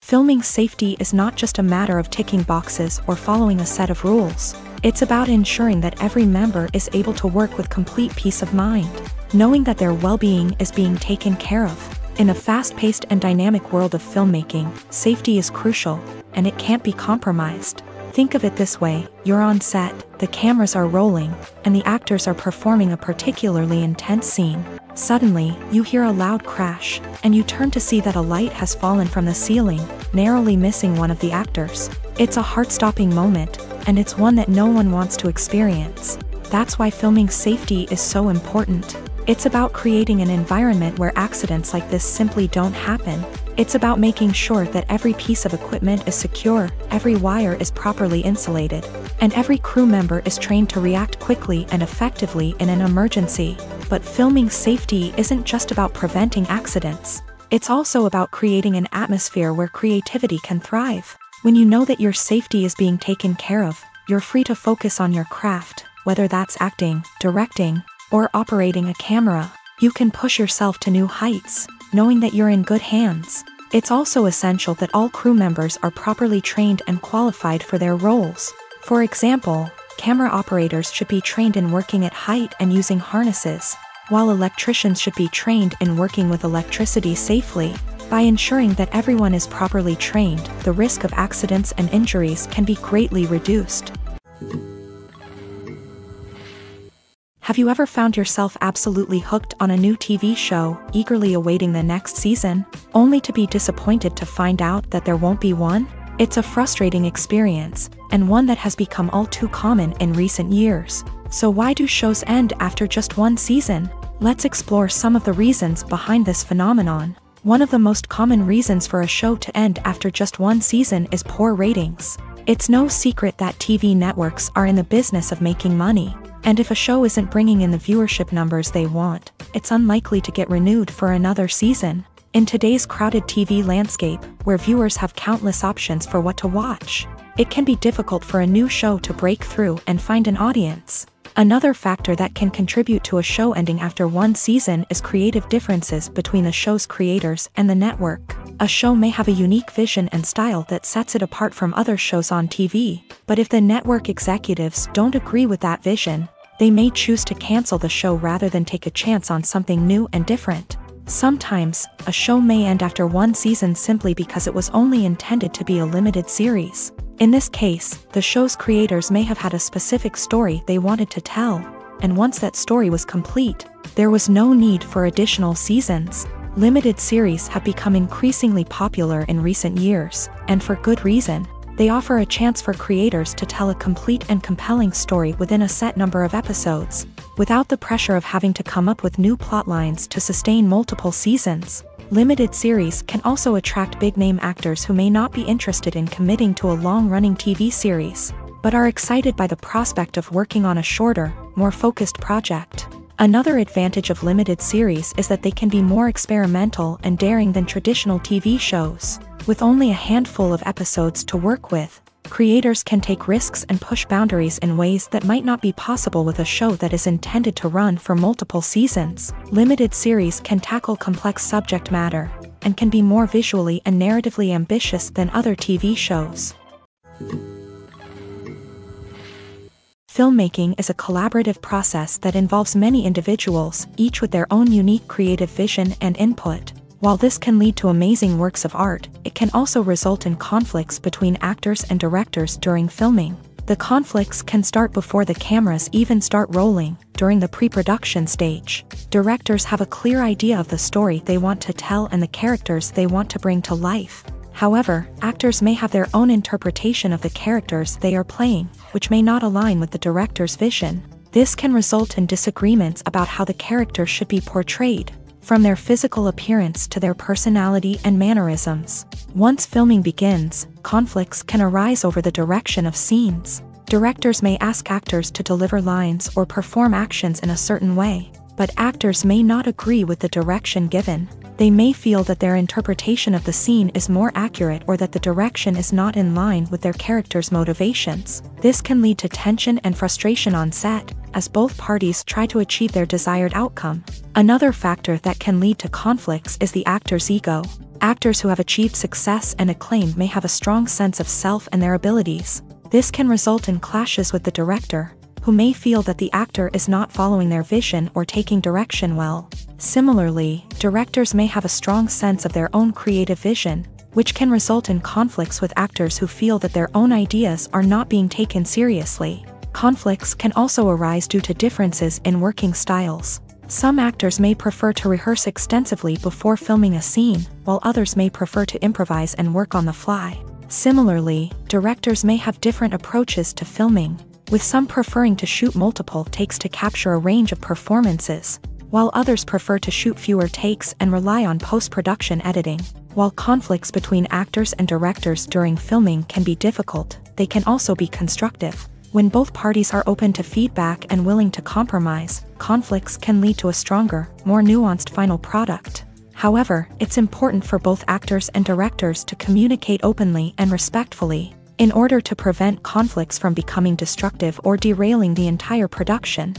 Filming safety is not just a matter of ticking boxes or following a set of rules. It's about ensuring that every member is able to work with complete peace of mind, knowing that their well-being is being taken care of. In a fast-paced and dynamic world of filmmaking, safety is crucial, and it can't be compromised. Think of it this way: you're on set, the cameras are rolling, and the actors are performing a particularly intense scene. Suddenly, you hear a loud crash, and you turn to see that a light has fallen from the ceiling, narrowly missing one of the actors. It's a heart-stopping moment, and it's one that no one wants to experience. That's why filming safety is so important. It's about creating an environment where accidents like this simply don't happen. It's about making sure that every piece of equipment is secure, every wire is properly insulated, and every crew member is trained to react quickly and effectively in an emergency. But filming safety isn't just about preventing accidents. It's also about creating an atmosphere where creativity can thrive. When you know that your safety is being taken care of, you're free to focus on your craft, whether that's acting, directing, or operating a camera. You can push yourself to new heights, knowing that you're in good hands. It's also essential that all crew members are properly trained and qualified for their roles. For example, camera operators should be trained in working at height and using harnesses, while electricians should be trained in working with electricity safely. By ensuring that everyone is properly trained, the risk of accidents and injuries can be greatly reduced. Have you ever found yourself absolutely hooked on a new TV show, eagerly awaiting the next season, only to be disappointed to find out that there won't be one? It's a frustrating experience, and one that has become all too common in recent years. So why do shows end after just one season? Let's explore some of the reasons behind this phenomenon. One of the most common reasons for a show to end after just one season is poor ratings. It's no secret that TV networks are in the business of making money. And if a show isn't bringing in the viewership numbers they want, it's unlikely to get renewed for another season. In today's crowded TV landscape, where viewers have countless options for what to watch, it can be difficult for a new show to break through and find an audience. Another factor that can contribute to a show ending after one season is creative differences between the show's creators and the network. A show may have a unique vision and style that sets it apart from other shows on TV, but if the network executives don't agree with that vision, they may choose to cancel the show rather than take a chance on something new and different. Sometimes, a show may end after one season simply because it was only intended to be a limited series. In this case, the show's creators may have had a specific story they wanted to tell, and once that story was complete, there was no need for additional seasons. Limited series have become increasingly popular in recent years, and for good reason. They offer a chance for creators to tell a complete and compelling story within a set number of episodes, without the pressure of having to come up with new plotlines to sustain multiple seasons. Limited series can also attract big-name actors who may not be interested in committing to a long-running TV series, but are excited by the prospect of working on a shorter, more focused project. Another advantage of limited series is that they can be more experimental and daring than traditional TV shows. With only a handful of episodes to work with, creators can take risks and push boundaries in ways that might not be possible with a show that is intended to run for multiple seasons. Limited series can tackle complex subject matter, and can be more visually and narratively ambitious than other TV shows. Filmmaking is a collaborative process that involves many individuals, each with their own unique creative vision and input. While this can lead to amazing works of art, it can also result in conflicts between actors and directors during filming. The conflicts can start before the cameras even start rolling, during the pre-production stage. Directors have a clear idea of the story they want to tell and the characters they want to bring to life. However, actors may have their own interpretation of the characters they are playing, which may not align with the director's vision. This can result in disagreements about how the characters should be portrayed, from their physical appearance to their personality and mannerisms. Once filming begins, conflicts can arise over the direction of scenes. Directors may ask actors to deliver lines or perform actions in a certain way, but actors may not agree with the direction given. They may feel that their interpretation of the scene is more accurate or that the direction is not in line with their character's motivations. This can lead to tension and frustration on set, as both parties try to achieve their desired outcome. Another factor that can lead to conflicts is the actor's ego. Actors who have achieved success and acclaim may have a strong sense of self and their abilities. This can result in clashes with the director, who may feel that the actor is not following their vision or taking direction well. Similarly, directors may have a strong sense of their own creative vision, which can result in conflicts with actors who feel that their own ideas are not being taken seriously. Conflicts can also arise due to differences in working styles. Some actors may prefer to rehearse extensively before filming a scene, while others may prefer to improvise and work on the fly. Similarly, directors may have different approaches to filming, with some preferring to shoot multiple takes to capture a range of performances, while others prefer to shoot fewer takes and rely on post-production editing. While conflicts between actors and directors during filming can be difficult, they can also be constructive. When both parties are open to feedback and willing to compromise, conflicts can lead to a stronger, more nuanced final product. However, it's important for both actors and directors to communicate openly and respectfully, in order to prevent conflicts from becoming destructive or derailing the entire production.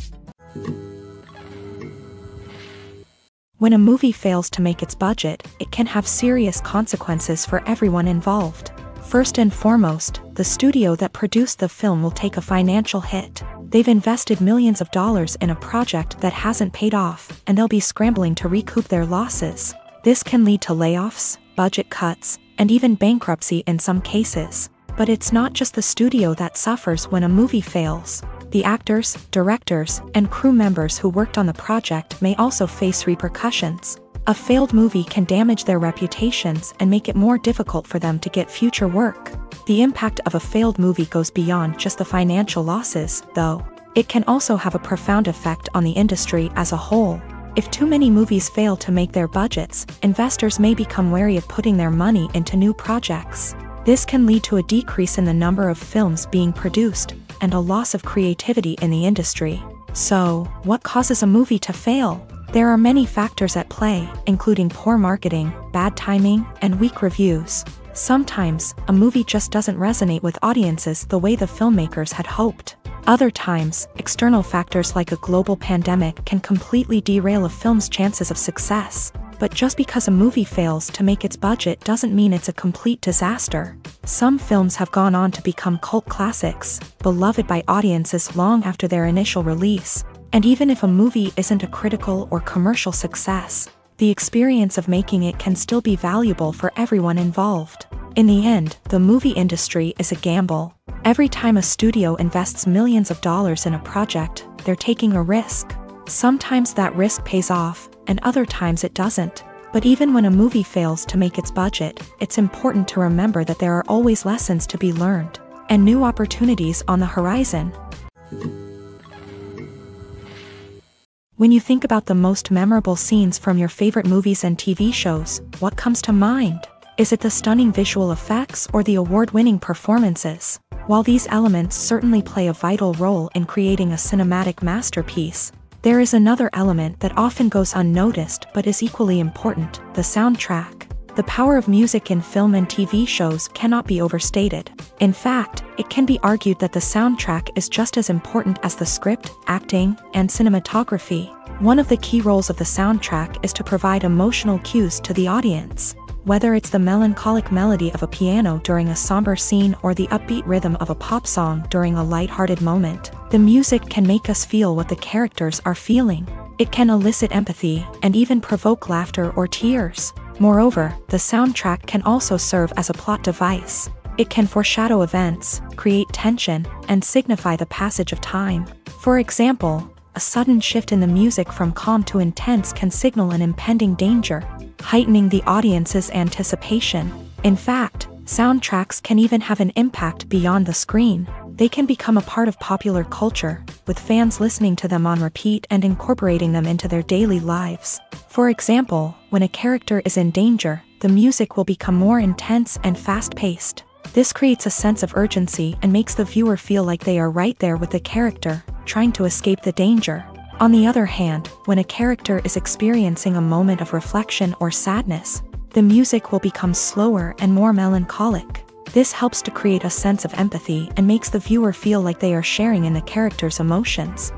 When a movie fails to make its budget, it can have serious consequences for everyone involved. First and foremost, the studio that produced the film will take a financial hit. They've invested millions of dollars in a project that hasn't paid off, and they'll be scrambling to recoup their losses. This can lead to layoffs, budget cuts, and even bankruptcy in some cases. But it's not just the studio that suffers when a movie fails. The actors, directors, and crew members who worked on the project may also face repercussions. A failed movie can damage their reputations and make it more difficult for them to get future work. The impact of a failed movie goes beyond just the financial losses, though. It can also have a profound effect on the industry as a whole. If too many movies fail to make their budgets, investors may become wary of putting their money into new projects. This can lead to a decrease in the number of films being produced, and a loss of creativity in the industry. So, what causes a movie to fail? There are many factors at play, including poor marketing, bad timing, and weak reviews. Sometimes, a movie just doesn't resonate with audiences the way the filmmakers had hoped. Other times, external factors like a global pandemic can completely derail a film's chances of success. But just because a movie fails to make its budget doesn't mean it's a complete disaster. Some films have gone on to become cult classics, beloved by audiences long after their initial release. And even if a movie isn't a critical or commercial success, the experience of making it can still be valuable for everyone involved. In the end, the movie industry is a gamble. Every time a studio invests millions of dollars in a project, they're taking a risk. Sometimes that risk pays off, and other times it doesn't. But even when a movie fails to make its budget, it's important to remember that there are always lessons to be learned, and new opportunities on the horizon. When you think about the most memorable scenes from your favorite movies and TV shows, what comes to mind? Is it the stunning visual effects or the award-winning performances? While these elements certainly play a vital role in creating a cinematic masterpiece, there is another element that often goes unnoticed but is equally important: the soundtrack. The power of music in film and TV shows cannot be overstated. In fact, it can be argued that the soundtrack is just as important as the script, acting, and cinematography. One of the key roles of the soundtrack is to provide emotional cues to the audience. Whether it's the melancholic melody of a piano during a somber scene or the upbeat rhythm of a pop song during a lighthearted moment, the music can make us feel what the characters are feeling. It can elicit empathy and even provoke laughter or tears. Moreover, the soundtrack can also serve as a plot device. It can foreshadow events, create tension, and signify the passage of time. For example, a sudden shift in the music from calm to intense can signal an impending danger, heightening the audience's anticipation. In fact, soundtracks can even have an impact beyond the screen. They can become a part of popular culture, with fans listening to them on repeat and incorporating them into their daily lives. For example, when a character is in danger, the music will become more intense and fast-paced. This creates a sense of urgency and makes the viewer feel like they are right there with the character, trying to escape the danger. On the other hand, when a character is experiencing a moment of reflection or sadness, the music will become slower and more melancholic. This helps to create a sense of empathy and makes the viewer feel like they are sharing in the character's emotions.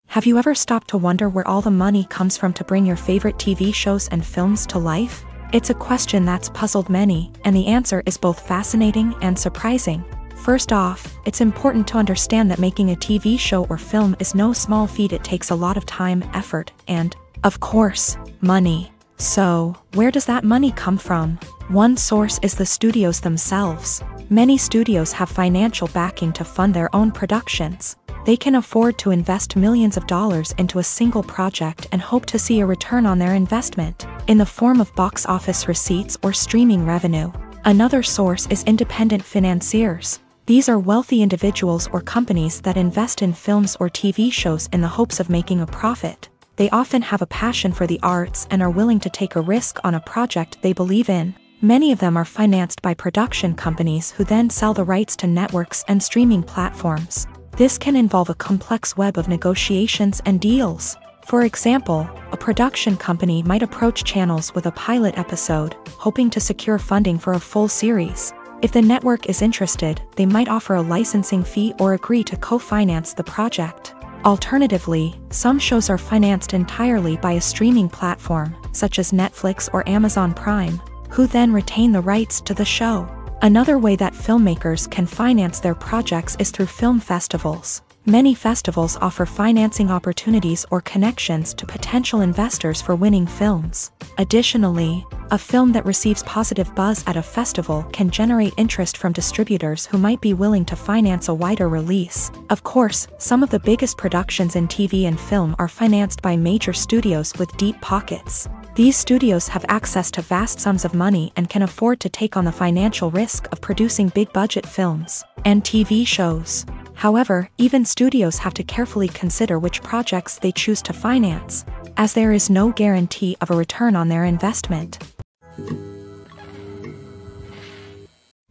Have you ever stopped to wonder where all the money comes from to bring your favorite TV shows and films to life? It's a question that's puzzled many, and the answer is both fascinating and surprising. First off, it's important to understand that making a TV show or film is no small feat. It takes a lot of time, effort, and, of course, money. So, where does that money come from? One source is the studios themselves. Many studios have financial backing to fund their own productions. They can afford to invest millions of dollars into a single project and hope to see a return on their investment. in the form of box office receipts or streaming revenue. Another source is independent financiers. These are wealthy individuals or companies that invest in films or TV shows in the hopes of making a profit. They often have a passion for the arts and are willing to take a risk on a project they believe in. Many of them are financed by production companies who then sell the rights to networks and streaming platforms. This can involve a complex web of negotiations and deals. For example, a production company might approach channels with a pilot episode, hoping to secure funding for a full series. If the network is interested, they might offer a licensing fee or agree to co-finance the project. Alternatively, some shows are financed entirely by a streaming platform, such as Netflix or Amazon Prime, who then retain the rights to the show. Another way that filmmakers can finance their projects is through film festivals. Many festivals offer financing opportunities or connections to potential investors for winning films. Additionally, a film that receives positive buzz at a festival can generate interest from distributors who might be willing to finance a wider release. Of course, some of the biggest productions in TV and film are financed by major studios with deep pockets. These studios have access to vast sums of money and can afford to take on the financial risk of producing big-budget films and TV shows. However, even studios have to carefully consider which projects they choose to finance, as there is no guarantee of a return on their investment.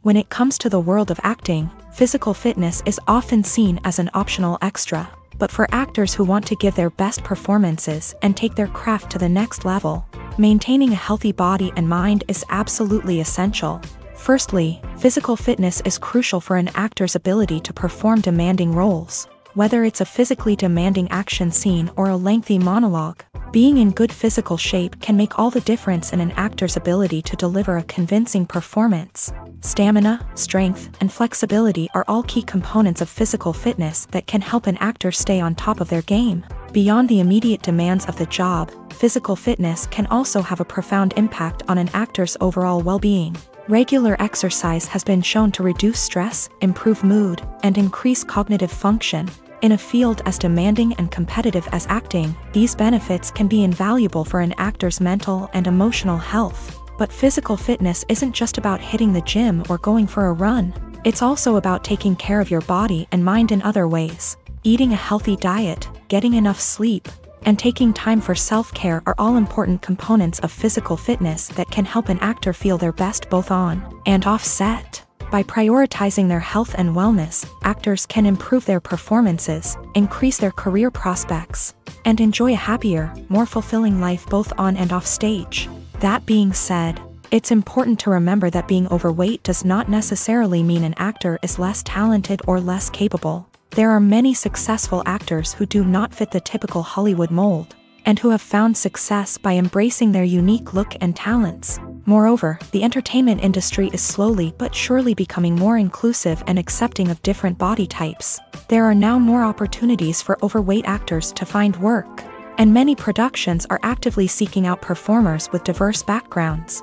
When it comes to the world of acting, physical fitness is often seen as an optional extra. But for actors who want to give their best performances and take their craft to the next level, maintaining a healthy body and mind is absolutely essential. Firstly, physical fitness is crucial for an actor's ability to perform demanding roles. Whether it's a physically demanding action scene or a lengthy monologue, being in good physical shape can make all the difference in an actor's ability to deliver a convincing performance. Stamina, strength, and flexibility are all key components of physical fitness that can help an actor stay on top of their game. Beyond the immediate demands of the job, physical fitness can also have a profound impact on an actor's overall well-being. Regular exercise has been shown to reduce stress, improve mood, and increase cognitive function. In a field as demanding and competitive as acting, these benefits can be invaluable for an actor's mental and emotional health. But physical fitness isn't just about hitting the gym or going for a run. It's also about taking care of your body and mind in other ways. Eating a healthy diet, getting enough sleep, and taking time for self-care are all important components of physical fitness that can help an actor feel their best both on and off set. By prioritizing their health and wellness, actors can improve their performances, increase their career prospects, and enjoy a happier, more fulfilling life both on and off stage. That being said, it's important to remember that being overweight does not necessarily mean an actor is less talented or less capable. There are many successful actors who do not fit the typical Hollywood mold, and who have found success by embracing their unique look and talents. Moreover, the entertainment industry is slowly but surely becoming more inclusive and accepting of different body types. There are now more opportunities for overweight actors to find work, and many productions are actively seeking out performers with diverse backgrounds.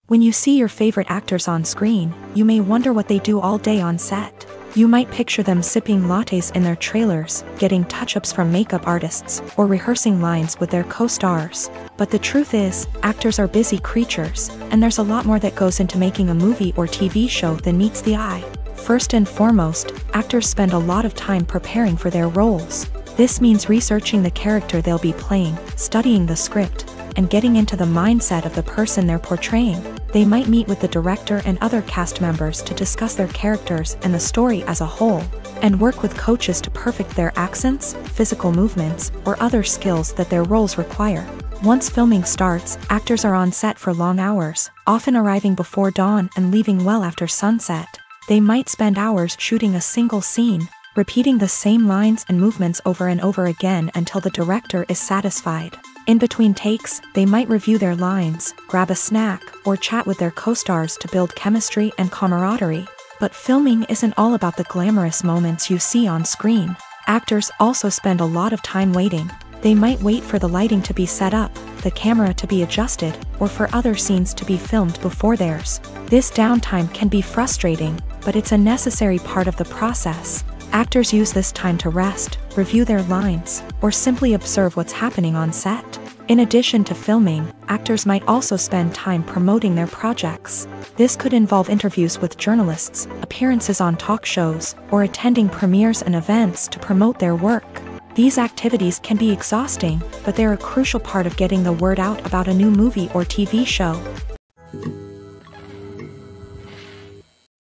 When you see your favorite actors on screen, you may wonder what they do all day on set. You might picture them sipping lattes in their trailers, getting touch-ups from makeup artists, or rehearsing lines with their co-stars. But the truth is, actors are busy creatures, and there's a lot more that goes into making a movie or TV show than meets the eye. First and foremost, actors spend a lot of time preparing for their roles. This means researching the character they'll be playing, studying the script, and getting into the mindset of the person they're portraying. They might meet with the director and other cast members to discuss their characters and the story as a whole, and work with coaches to perfect their accents, physical movements, or other skills that their roles require. Once filming starts, actors are on set for long hours, often arriving before dawn and leaving well after sunset. They might spend hours shooting a single scene, repeating the same lines and movements over and over again until the director is satisfied. In between takes, they might review their lines, grab a snack, or chat with their co-stars to build chemistry and camaraderie. But filming isn't all about the glamorous moments you see on screen. Actors also spend a lot of time waiting. They might wait for the lighting to be set up, the camera to be adjusted, or for other scenes to be filmed before theirs. This downtime can be frustrating, but it's a necessary part of the process. Actors use this time to rest, review their lines, or simply observe what's happening on set. In addition to filming, actors might also spend time promoting their projects. This could involve interviews with journalists, appearances on talk shows, or attending premieres and events to promote their work. These activities can be exhausting, but they're a crucial part of getting the word out about a new movie or TV show.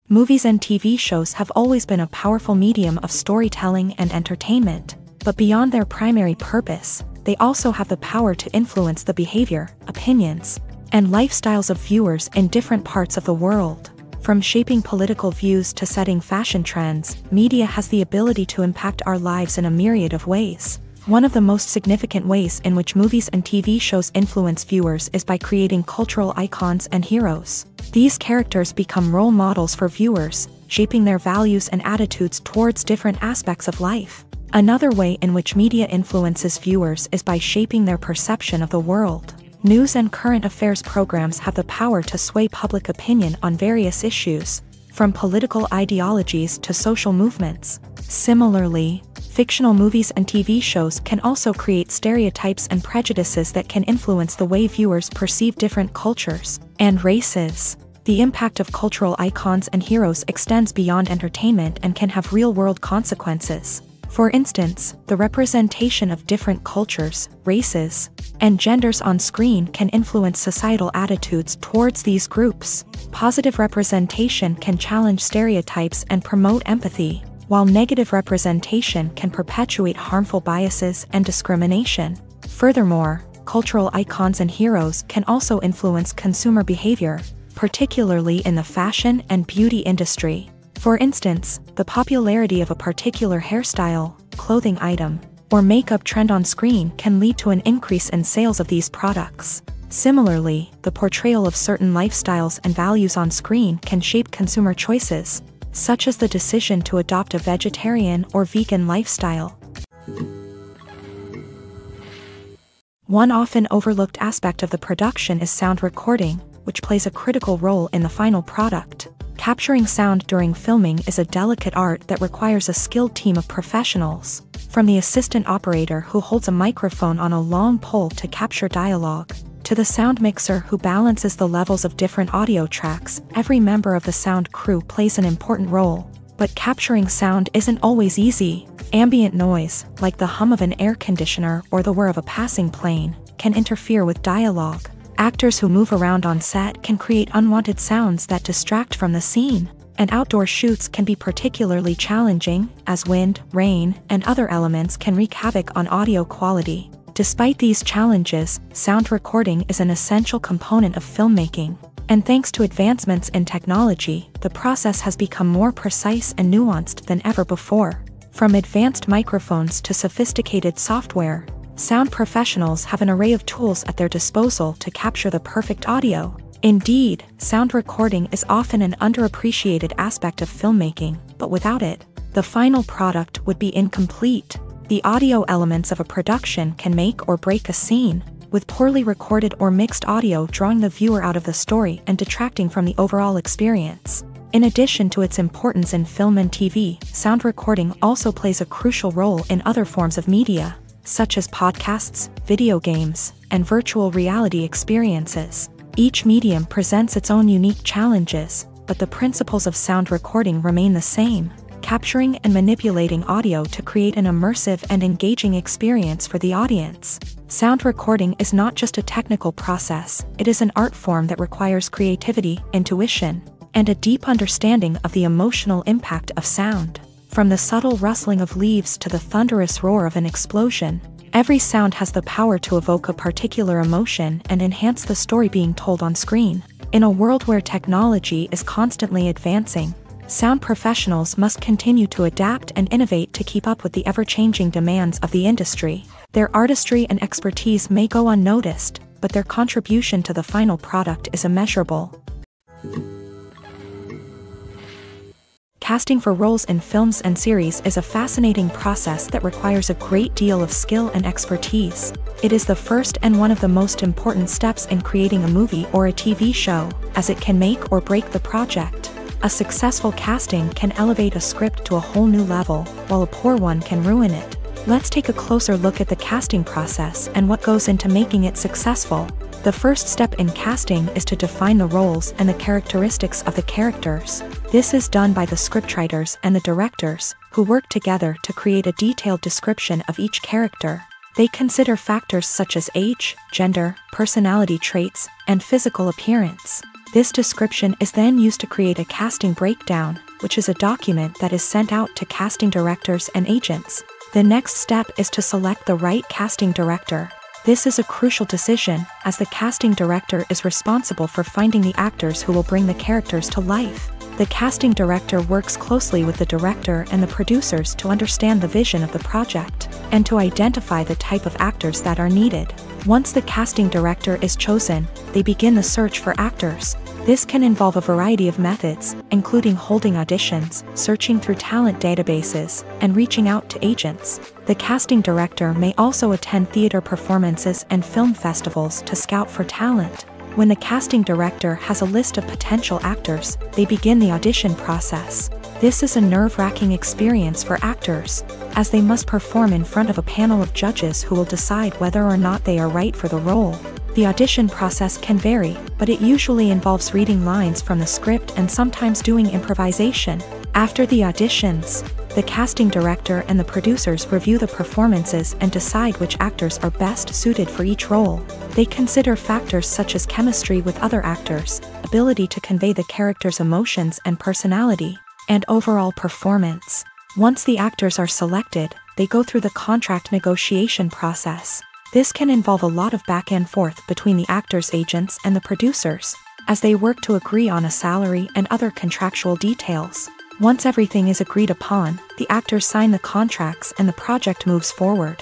Movies and TV shows have always been a powerful medium of storytelling and entertainment, but beyond their primary purpose, they also have the power to influence the behavior, opinions, and lifestyles of viewers in different parts of the world. From shaping political views to setting fashion trends, media has the ability to impact our lives in a myriad of ways. One of the most significant ways in which movies and TV shows influence viewers is by creating cultural icons and heroes. These characters become role models for viewers, shaping their values and attitudes towards different aspects of life. Another way in which media influences viewers is by shaping their perception of the world. News and current affairs programs have the power to sway public opinion on various issues, from political ideologies to social movements. Similarly, fictional movies and TV shows can also create stereotypes and prejudices that can influence the way viewers perceive different cultures and races. The impact of cultural icons and heroes extends beyond entertainment and can have real-world consequences. For instance, the representation of different cultures, races, and genders on screen can influence societal attitudes towards these groups. Positive representation can challenge stereotypes and promote empathy, while negative representation can perpetuate harmful biases and discrimination. Furthermore, cultural icons and heroes can also influence consumer behavior, particularly in the fashion and beauty industry. For instance, the popularity of a particular hairstyle, clothing item, or makeup trend on screen can lead to an increase in sales of these products. Similarly, the portrayal of certain lifestyles and values on screen can shape consumer choices, such as the decision to adopt a vegetarian or vegan lifestyle. One often overlooked aspect of the production is sound recording, which plays a critical role in the final product. Capturing sound during filming is a delicate art that requires a skilled team of professionals. From the assistant operator who holds a microphone on a long pole to capture dialogue, to the sound mixer who balances the levels of different audio tracks, every member of the sound crew plays an important role. But capturing sound isn't always easy. Ambient noise, like the hum of an air conditioner or the whir of a passing plane, can interfere with dialogue. Actors who move around on set can create unwanted sounds that distract from the scene, and outdoor shoots can be particularly challenging, as wind, rain, and other elements can wreak havoc on audio quality. Despite these challenges, sound recording is an essential component of filmmaking, and thanks to advancements in technology, the process has become more precise and nuanced than ever before. From advanced microphones to sophisticated software, sound professionals have an array of tools at their disposal to capture the perfect audio. Indeed, sound recording is often an underappreciated aspect of filmmaking, but without it, the final product would be incomplete. The audio elements of a production can make or break a scene, with poorly recorded or mixed audio drawing the viewer out of the story and detracting from the overall experience. In addition to its importance in film and TV, sound recording also plays a crucial role in other forms of media, such as podcasts, video games, and virtual reality experiences. Each medium presents its own unique challenges, but the principles of sound recording remain the same, capturing and manipulating audio to create an immersive and engaging experience for the audience. Sound recording is not just a technical process, it is an art form that requires creativity, intuition, and a deep understanding of the emotional impact of sound. From the subtle rustling of leaves to the thunderous roar of an explosion, every sound has the power to evoke a particular emotion and enhance the story being told on screen. In a world where technology is constantly advancing, sound professionals must continue to adapt and innovate to keep up with the ever-changing demands of the industry. Their artistry and expertise may go unnoticed, but their contribution to the final product is immeasurable. Casting for roles in films and series is a fascinating process that requires a great deal of skill and expertise. It is the first and one of the most important steps in creating a movie or a TV show, as it can make or break the project. A successful casting can elevate a script to a whole new level, while a poor one can ruin it. Let's take a closer look at the casting process and what goes into making it successful. The first step in casting is to define the roles and the characteristics of the characters. This is done by the scriptwriters and the directors, who work together to create a detailed description of each character. They consider factors such as age, gender, personality traits, and physical appearance. This description is then used to create a casting breakdown, which is a document that is sent out to casting directors and agents. The next step is to select the right casting director. This is a crucial decision, as the casting director is responsible for finding the actors who will bring the characters to life. The casting director works closely with the director and the producers to understand the vision of the project, and to identify the type of actors that are needed. Once the casting director is chosen, they begin the search for actors. This can involve a variety of methods, including holding auditions, searching through talent databases, and reaching out to agents. The casting director may also attend theater performances and film festivals to scout for talent. When the casting director has a list of potential actors, they begin the audition process. This is a nerve-wracking experience for actors, as they must perform in front of a panel of judges who will decide whether or not they are right for the role. The audition process can vary, but it usually involves reading lines from the script and sometimes doing improvisation. After the auditions, the casting director and the producers review the performances and decide which actors are best suited for each role. They consider factors such as chemistry with other actors, ability to convey the character's emotions and personality, and overall performance. Once the actors are selected, they go through the contract negotiation process. This can involve a lot of back and forth between the actors' agents and the producers, as they work to agree on a salary and other contractual details. Once everything is agreed upon, the actors sign the contracts and the project moves forward.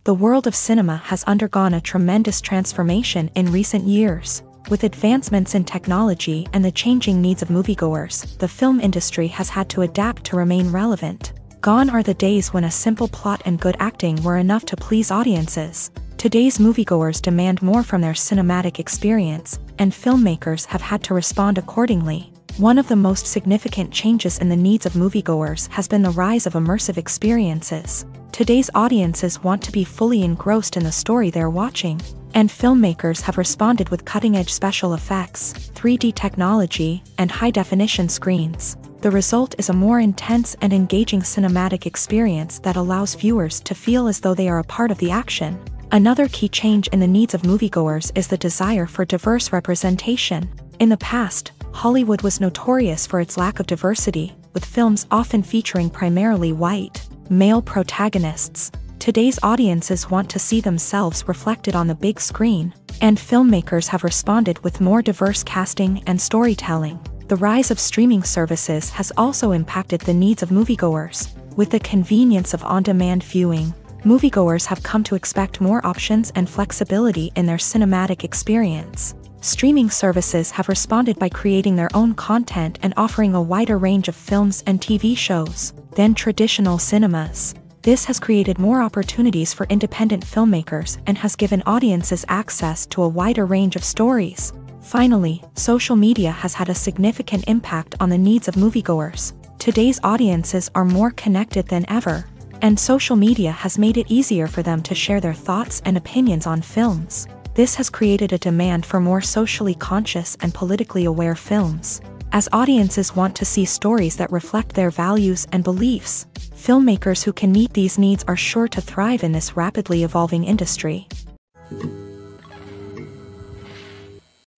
The world of cinema has undergone a tremendous transformation in recent years. With advancements in technology and the changing needs of moviegoers, the film industry has had to adapt to remain relevant. Gone are the days when a simple plot and good acting were enough to please audiences. Today's moviegoers demand more from their cinematic experience, and filmmakers have had to respond accordingly. One of the most significant changes in the needs of moviegoers has been the rise of immersive experiences. Today's audiences want to be fully engrossed in the story they're watching, and filmmakers have responded with cutting-edge special effects, 3D technology, and high-definition screens. The result is a more intense and engaging cinematic experience that allows viewers to feel as though they are a part of the action. Another key change in the needs of moviegoers is the desire for diverse representation. In the past, Hollywood was notorious for its lack of diversity, with films often featuring primarily white, male protagonists. Today's audiences want to see themselves reflected on the big screen, and filmmakers have responded with more diverse casting and storytelling. The rise of streaming services has also impacted the needs of moviegoers. With the convenience of on-demand viewing, moviegoers have come to expect more options and flexibility in their cinematic experience. Streaming services have responded by creating their own content and offering a wider range of films and TV shows than traditional cinemas. This has created more opportunities for independent filmmakers and has given audiences access to a wider range of stories. Finally, social media has had a significant impact on the needs of moviegoers. Today's audiences are more connected than ever, and social media has made it easier for them to share their thoughts and opinions on films. This has created a demand for more socially conscious and politically aware films. As audiences want to see stories that reflect their values and beliefs, filmmakers who can meet these needs are sure to thrive in this rapidly evolving industry.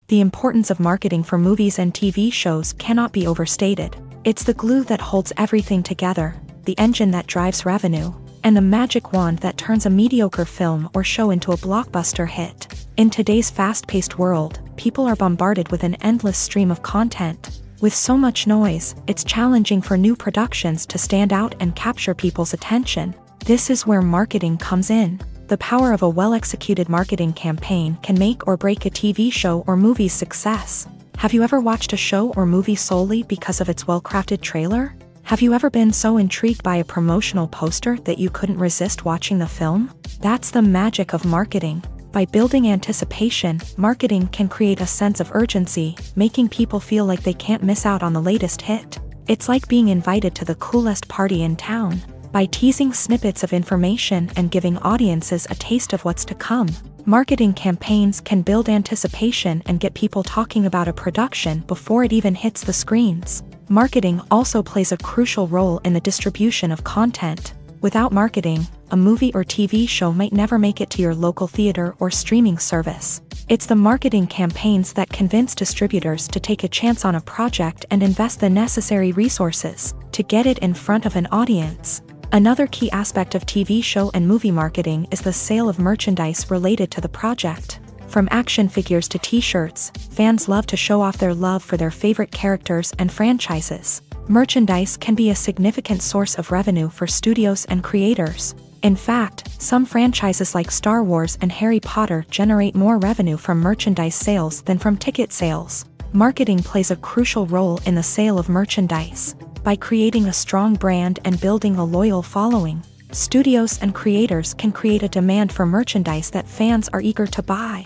The importance of marketing for movies and TV shows cannot be overstated. It's the glue that holds everything together, the engine that drives revenue, and the magic wand that turns a mediocre film or show into a blockbuster hit. In today's fast-paced world, people are bombarded with an endless stream of content. With so much noise, it's challenging for new productions to stand out and capture people's attention. This is where marketing comes in. The power of a well-executed marketing campaign can make or break a TV show or movie's success. Have you ever watched a show or movie solely because of its well-crafted trailer? Have you ever been so intrigued by a promotional poster that you couldn't resist watching the film? That's the magic of marketing. By building anticipation, marketing can create a sense of urgency, making people feel like they can't miss out on the latest hit. It's like being invited to the coolest party in town. By teasing snippets of information and giving audiences a taste of what's to come, marketing campaigns can build anticipation and get people talking about a production before it even hits the screens. Marketing also plays a crucial role in the distribution of content. Without marketing, a movie or TV show might never make it to your local theater or streaming service. It's the marketing campaigns that convince distributors to take a chance on a project and invest the necessary resources to get it in front of an audience. Another key aspect of TV show and movie marketing is the sale of merchandise related to the project. From action figures to t-shirts, fans love to show off their love for their favorite characters and franchises. Merchandise can be a significant source of revenue for studios and creators. In fact, some franchises like Star Wars and Harry Potter generate more revenue from merchandise sales than from ticket sales. Marketing plays a crucial role in the sale of merchandise. By creating a strong brand and building a loyal following, studios and creators can create a demand for merchandise that fans are eager to buy.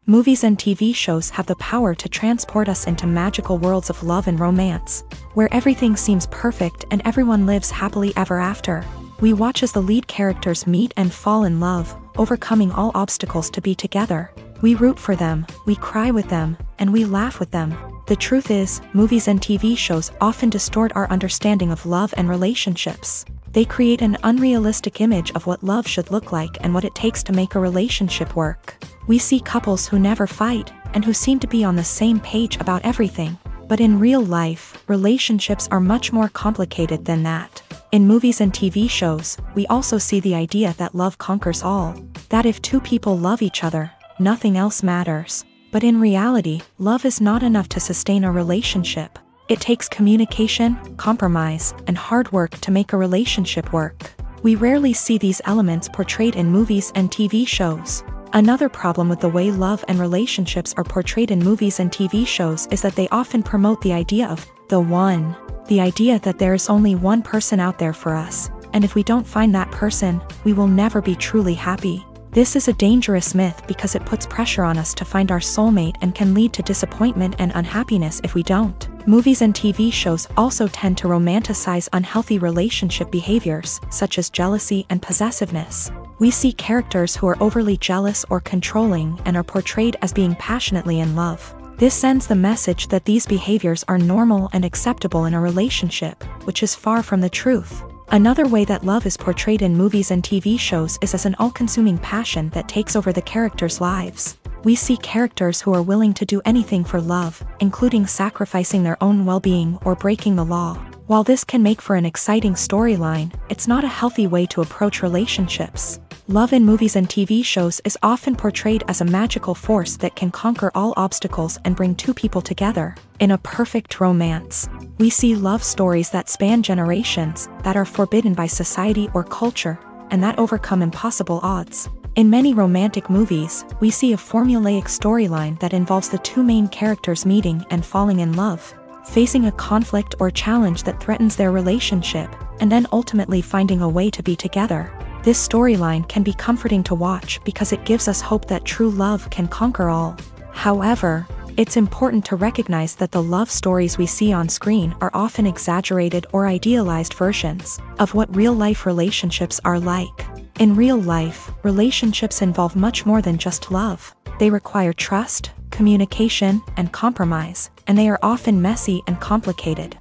Movies and TV shows have the power to transport us into magical worlds of love and romance, where everything seems perfect and everyone lives happily ever after. We watch as the lead characters meet and fall in love, overcoming all obstacles to be together. We root for them, we cry with them, and we laugh with them. The truth is, movies and TV shows often distort our understanding of love and relationships. They create an unrealistic image of what love should look like and what it takes to make a relationship work. We see couples who never fight, and who seem to be on the same page about everything. But in real life, relationships are much more complicated than that. In movies and TV shows, we also see the idea that love conquers all. That if two people love each other, nothing else matters. But in reality, love is not enough to sustain a relationship. It takes communication, compromise, and hard work to make a relationship work. We rarely see these elements portrayed in movies and TV shows. Another problem with the way love and relationships are portrayed in movies and TV shows is that they often promote the idea of the one. The idea that there is only one person out there for us, and if we don't find that person, we will never be truly happy. This is a dangerous myth because it puts pressure on us to find our soulmate and can lead to disappointment and unhappiness if we don't. Movies and TV shows also tend to romanticize unhealthy relationship behaviors, such as jealousy and possessiveness. We see characters who are overly jealous or controlling and are portrayed as being passionately in love. This sends the message that these behaviors are normal and acceptable in a relationship, which is far from the truth. Another way that love is portrayed in movies and TV shows is as an all-consuming passion that takes over the characters' lives. We see characters who are willing to do anything for love, including sacrificing their own well-being or breaking the law. While this can make for an exciting storyline, it's not a healthy way to approach relationships. Love in movies and TV shows is often portrayed as a magical force that can conquer all obstacles and bring two people together in a perfect romance. We see love stories that span generations, that are forbidden by society or culture, and that overcome impossible odds. In many romantic movies, we see a formulaic storyline that involves the two main characters meeting and falling in love, facing a conflict or challenge that threatens their relationship, and then ultimately finding a way to be together. This storyline can be comforting to watch because it gives us hope that true love can conquer all. However, it's important to recognize that the love stories we see on screen are often exaggerated or idealized versions of what real-life relationships are like. In real life, relationships involve much more than just love. They require trust, communication, and compromise, and they are often messy and complicated.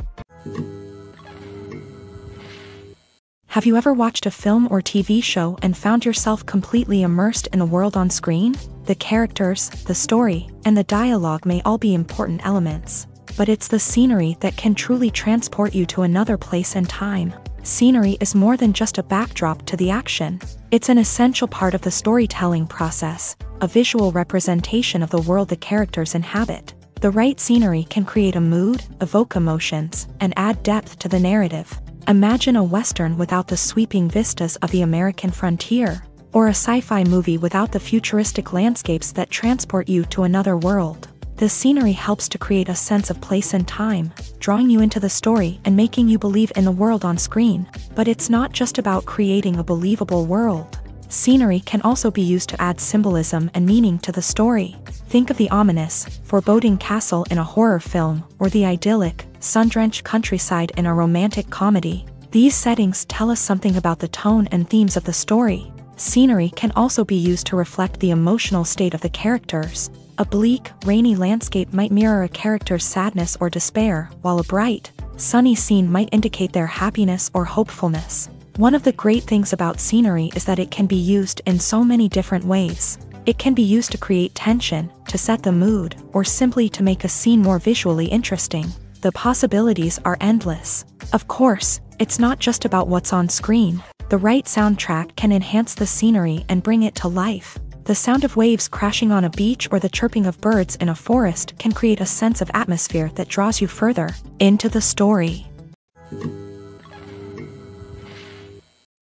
Have you ever watched a film or TV show and found yourself completely immersed in the world on screen? The characters, the story, and the dialogue may all be important elements, but it's the scenery that can truly transport you to another place and time. Scenery is more than just a backdrop to the action. It's an essential part of the storytelling process, a visual representation of the world the characters inhabit. The right scenery can create a mood, evoke emotions, and add depth to the narrative. Imagine a Western without the sweeping vistas of the American frontier, or a sci-fi movie without the futuristic landscapes that transport you to another world. The scenery helps to create a sense of place and time, drawing you into the story and making you believe in the world on screen. But it's not just about creating a believable world. Scenery can also be used to add symbolism and meaning to the story. Think of the ominous, foreboding castle in a horror film, or the idyllic, sun-drenched countryside in a romantic comedy. These settings tell us something about the tone and themes of the story. Scenery can also be used to reflect the emotional state of the characters. A bleak, rainy landscape might mirror a character's sadness or despair, while a bright, sunny scene might indicate their happiness or hopefulness. One of the great things about scenery is that it can be used in so many different ways. It can be used to create tension, to set the mood, or simply to make a scene more visually interesting. The possibilities are endless. Of course, it's not just about what's on screen. The right soundtrack can enhance the scenery and bring it to life. The sound of waves crashing on a beach or the chirping of birds in a forest can create a sense of atmosphere that draws you further into the story.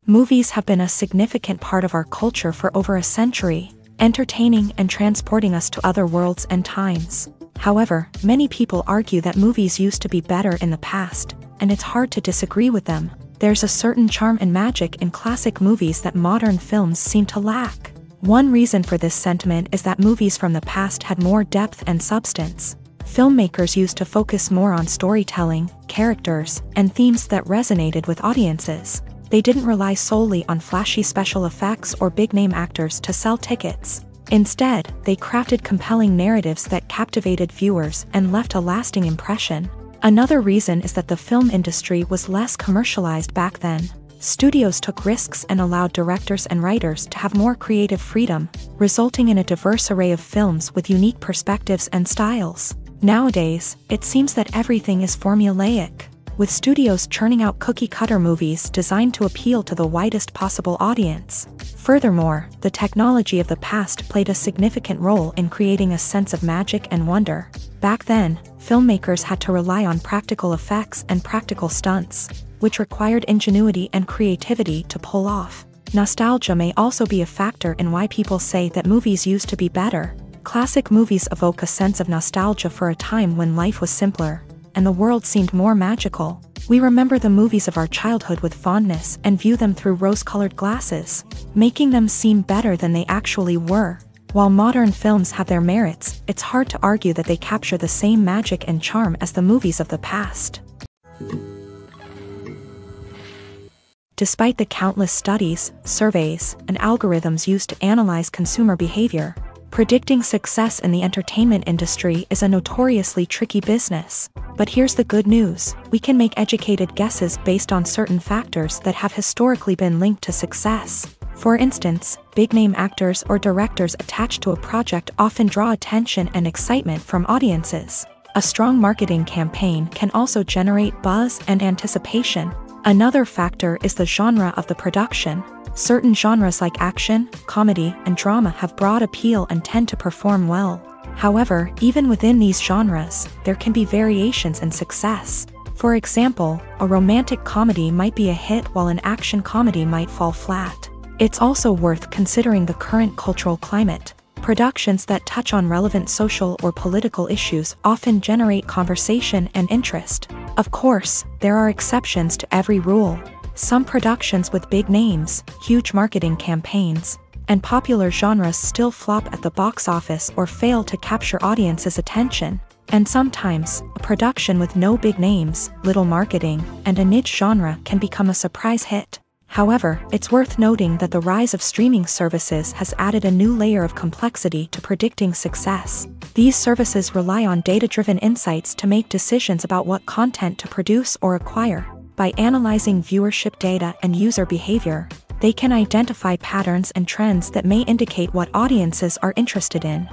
Movies have been a significant part of our culture for over a century, entertaining and transporting us to other worlds and times. However, many people argue that movies used to be better in the past, and it's hard to disagree with them. There's a certain charm and magic in classic movies that modern films seem to lack. One reason for this sentiment is that movies from the past had more depth and substance. Filmmakers used to focus more on storytelling, characters, and themes that resonated with audiences. They didn't rely solely on flashy special effects or big-name actors to sell tickets. Instead, they crafted compelling narratives that captivated viewers and left a lasting impression. Another reason is that the film industry was less commercialized back then. Studios took risks and allowed directors and writers to have more creative freedom, resulting in a diverse array of films with unique perspectives and styles. Nowadays, it seems that everything is formulaic, with studios churning out cookie-cutter movies designed to appeal to the widest possible audience. Furthermore, the technology of the past played a significant role in creating a sense of magic and wonder. Back then, filmmakers had to rely on practical effects and practical stunts, which required ingenuity and creativity to pull off. Nostalgia may also be a factor in why people say that movies used to be better. Classic movies evoke a sense of nostalgia for a time when life was simpler, and the world seemed more magical. We remember the movies of our childhood with fondness and view them through rose-colored glasses, making them seem better than they actually were. While modern films have their merits, it's hard to argue that they capture the same magic and charm as the movies of the past. Despite the countless studies, surveys, and algorithms used to analyze consumer behavior, predicting success in the entertainment industry is a notoriously tricky business. But here's the good news: we can make educated guesses based on certain factors that have historically been linked to success. For instance, big-name actors or directors attached to a project often draw attention and excitement from audiences. A strong marketing campaign can also generate buzz and anticipation. Another factor is the genre of the production. Certain genres like action, comedy, and drama have broad appeal and tend to perform well. However, even within these genres, there can be variations in success. For example, a romantic comedy might be a hit while an action comedy might fall flat. It's also worth considering the current cultural climate. Productions that touch on relevant social or political issues often generate conversation and interest. Of course, there are exceptions to every rule. Some productions with big names, huge marketing campaigns, and popular genres still flop at the box office or fail to capture audiences' attention. And sometimes, a production with no big names, little marketing, and a niche genre can become a surprise hit. However, it's worth noting that the rise of streaming services has added a new layer of complexity to predicting success. These services rely on data-driven insights to make decisions about what content to produce or acquire. By analyzing viewership data and user behavior, they can identify patterns and trends that may indicate what audiences are interested in.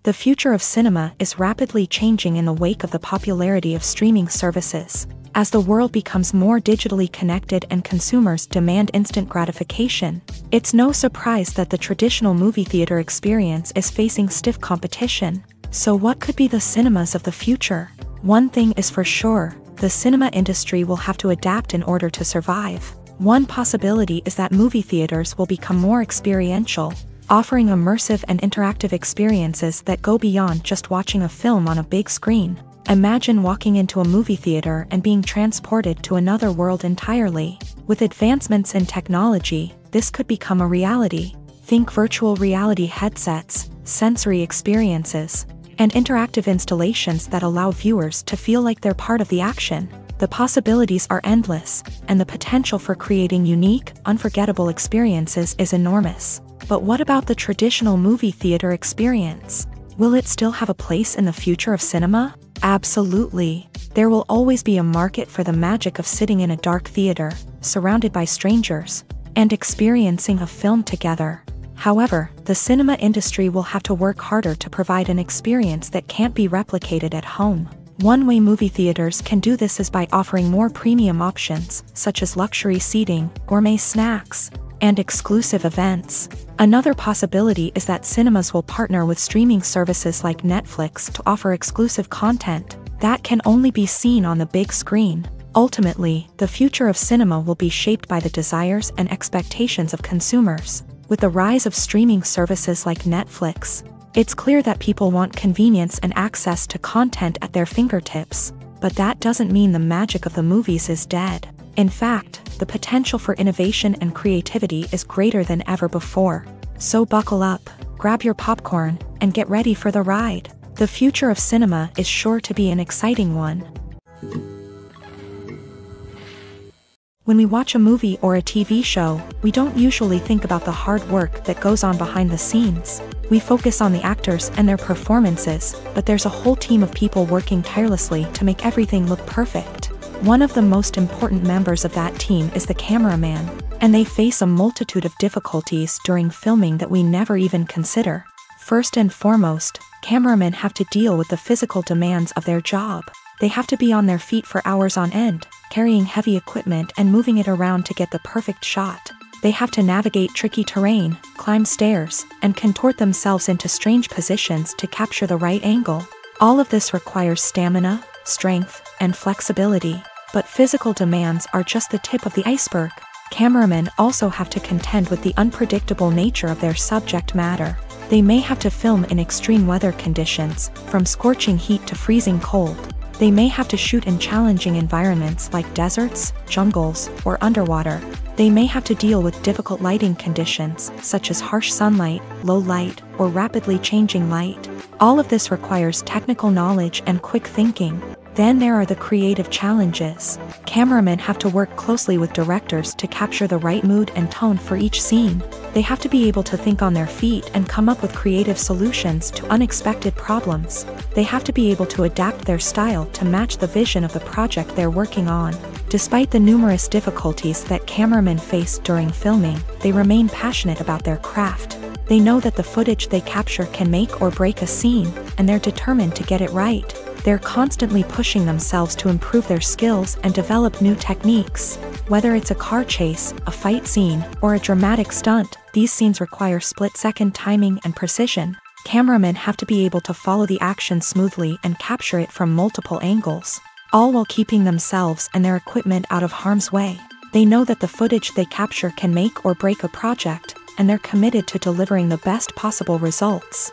The future of cinema is rapidly changing in the wake of the popularity of streaming services. As the world becomes more digitally connected and consumers demand instant gratification, it's no surprise that the traditional movie theater experience is facing stiff competition. So what could be the cinemas of the future? One thing is for sure: the cinema industry will have to adapt in order to survive. One possibility is that movie theaters will become more experiential, offering immersive and interactive experiences that go beyond just watching a film on a big screen. Imagine walking into a movie theater and being transported to another world entirely. With advancements in technology, this could become a reality. Think virtual reality headsets, sensory experiences, and interactive installations that allow viewers to feel like they're part of the action. The possibilities are endless, and the potential for creating unique, unforgettable experiences is enormous. But what about the traditional movie theater experience? Will it still have a place in the future of cinema? Absolutely. There will always be a market for the magic of sitting in a dark theater, surrounded by strangers, and experiencing a film together. However, the cinema industry will have to work harder to provide an experience that can't be replicated at home. One way movie theaters can do this is by offering more premium options, such as luxury seating, gourmet snacks, and exclusive events. Another possibility is that cinemas will partner with streaming services like Netflix to offer exclusive content that can only be seen on the big screen. Ultimately, the future of cinema will be shaped by the desires and expectations of consumers. With the rise of streaming services like Netflix, it's clear that people want convenience and access to content at their fingertips. But that doesn't mean the magic of the movies is dead. In fact, the potential for innovation and creativity is greater than ever before. So buckle up, grab your popcorn, and get ready for the ride. The future of cinema is sure to be an exciting one. When we watch a movie or a TV show, we don't usually think about the hard work that goes on behind the scenes. We focus on the actors and their performances, but there's a whole team of people working tirelessly to make everything look perfect. One of the most important members of that team is the cameraman, and they face a multitude of difficulties during filming that we never even consider. First and foremost, cameramen have to deal with the physical demands of their job. They have to be on their feet for hours on end, carrying heavy equipment and moving it around to get the perfect shot. They have to navigate tricky terrain, climb stairs, and contort themselves into strange positions to capture the right angle. All of this requires stamina, strength, and flexibility. But physical demands are just the tip of the iceberg. Cameramen also have to contend with the unpredictable nature of their subject matter. They may have to film in extreme weather conditions, from scorching heat to freezing cold. They may have to shoot in challenging environments like deserts, jungles, or underwater. They may have to deal with difficult lighting conditions, such as harsh sunlight, low light, or rapidly changing light. All of this requires technical knowledge and quick thinking. Then there are the creative challenges. Cameramen have to work closely with directors to capture the right mood and tone for each scene. They have to be able to think on their feet and come up with creative solutions to unexpected problems. They have to be able to adapt their style to match the vision of the project they're working on. Despite the numerous difficulties that cameramen face during filming, they remain passionate about their craft. They know that the footage they capture can make or break a scene, and they're determined to get it right. They're constantly pushing themselves to improve their skills and develop new techniques. Whether it's a car chase, a fight scene, or a dramatic stunt, these scenes require split-second timing and precision. Cameramen have to be able to follow the action smoothly and capture it from multiple angles, all while keeping themselves and their equipment out of harm's way. They know that the footage they capture can make or break a project, and they're committed to delivering the best possible results.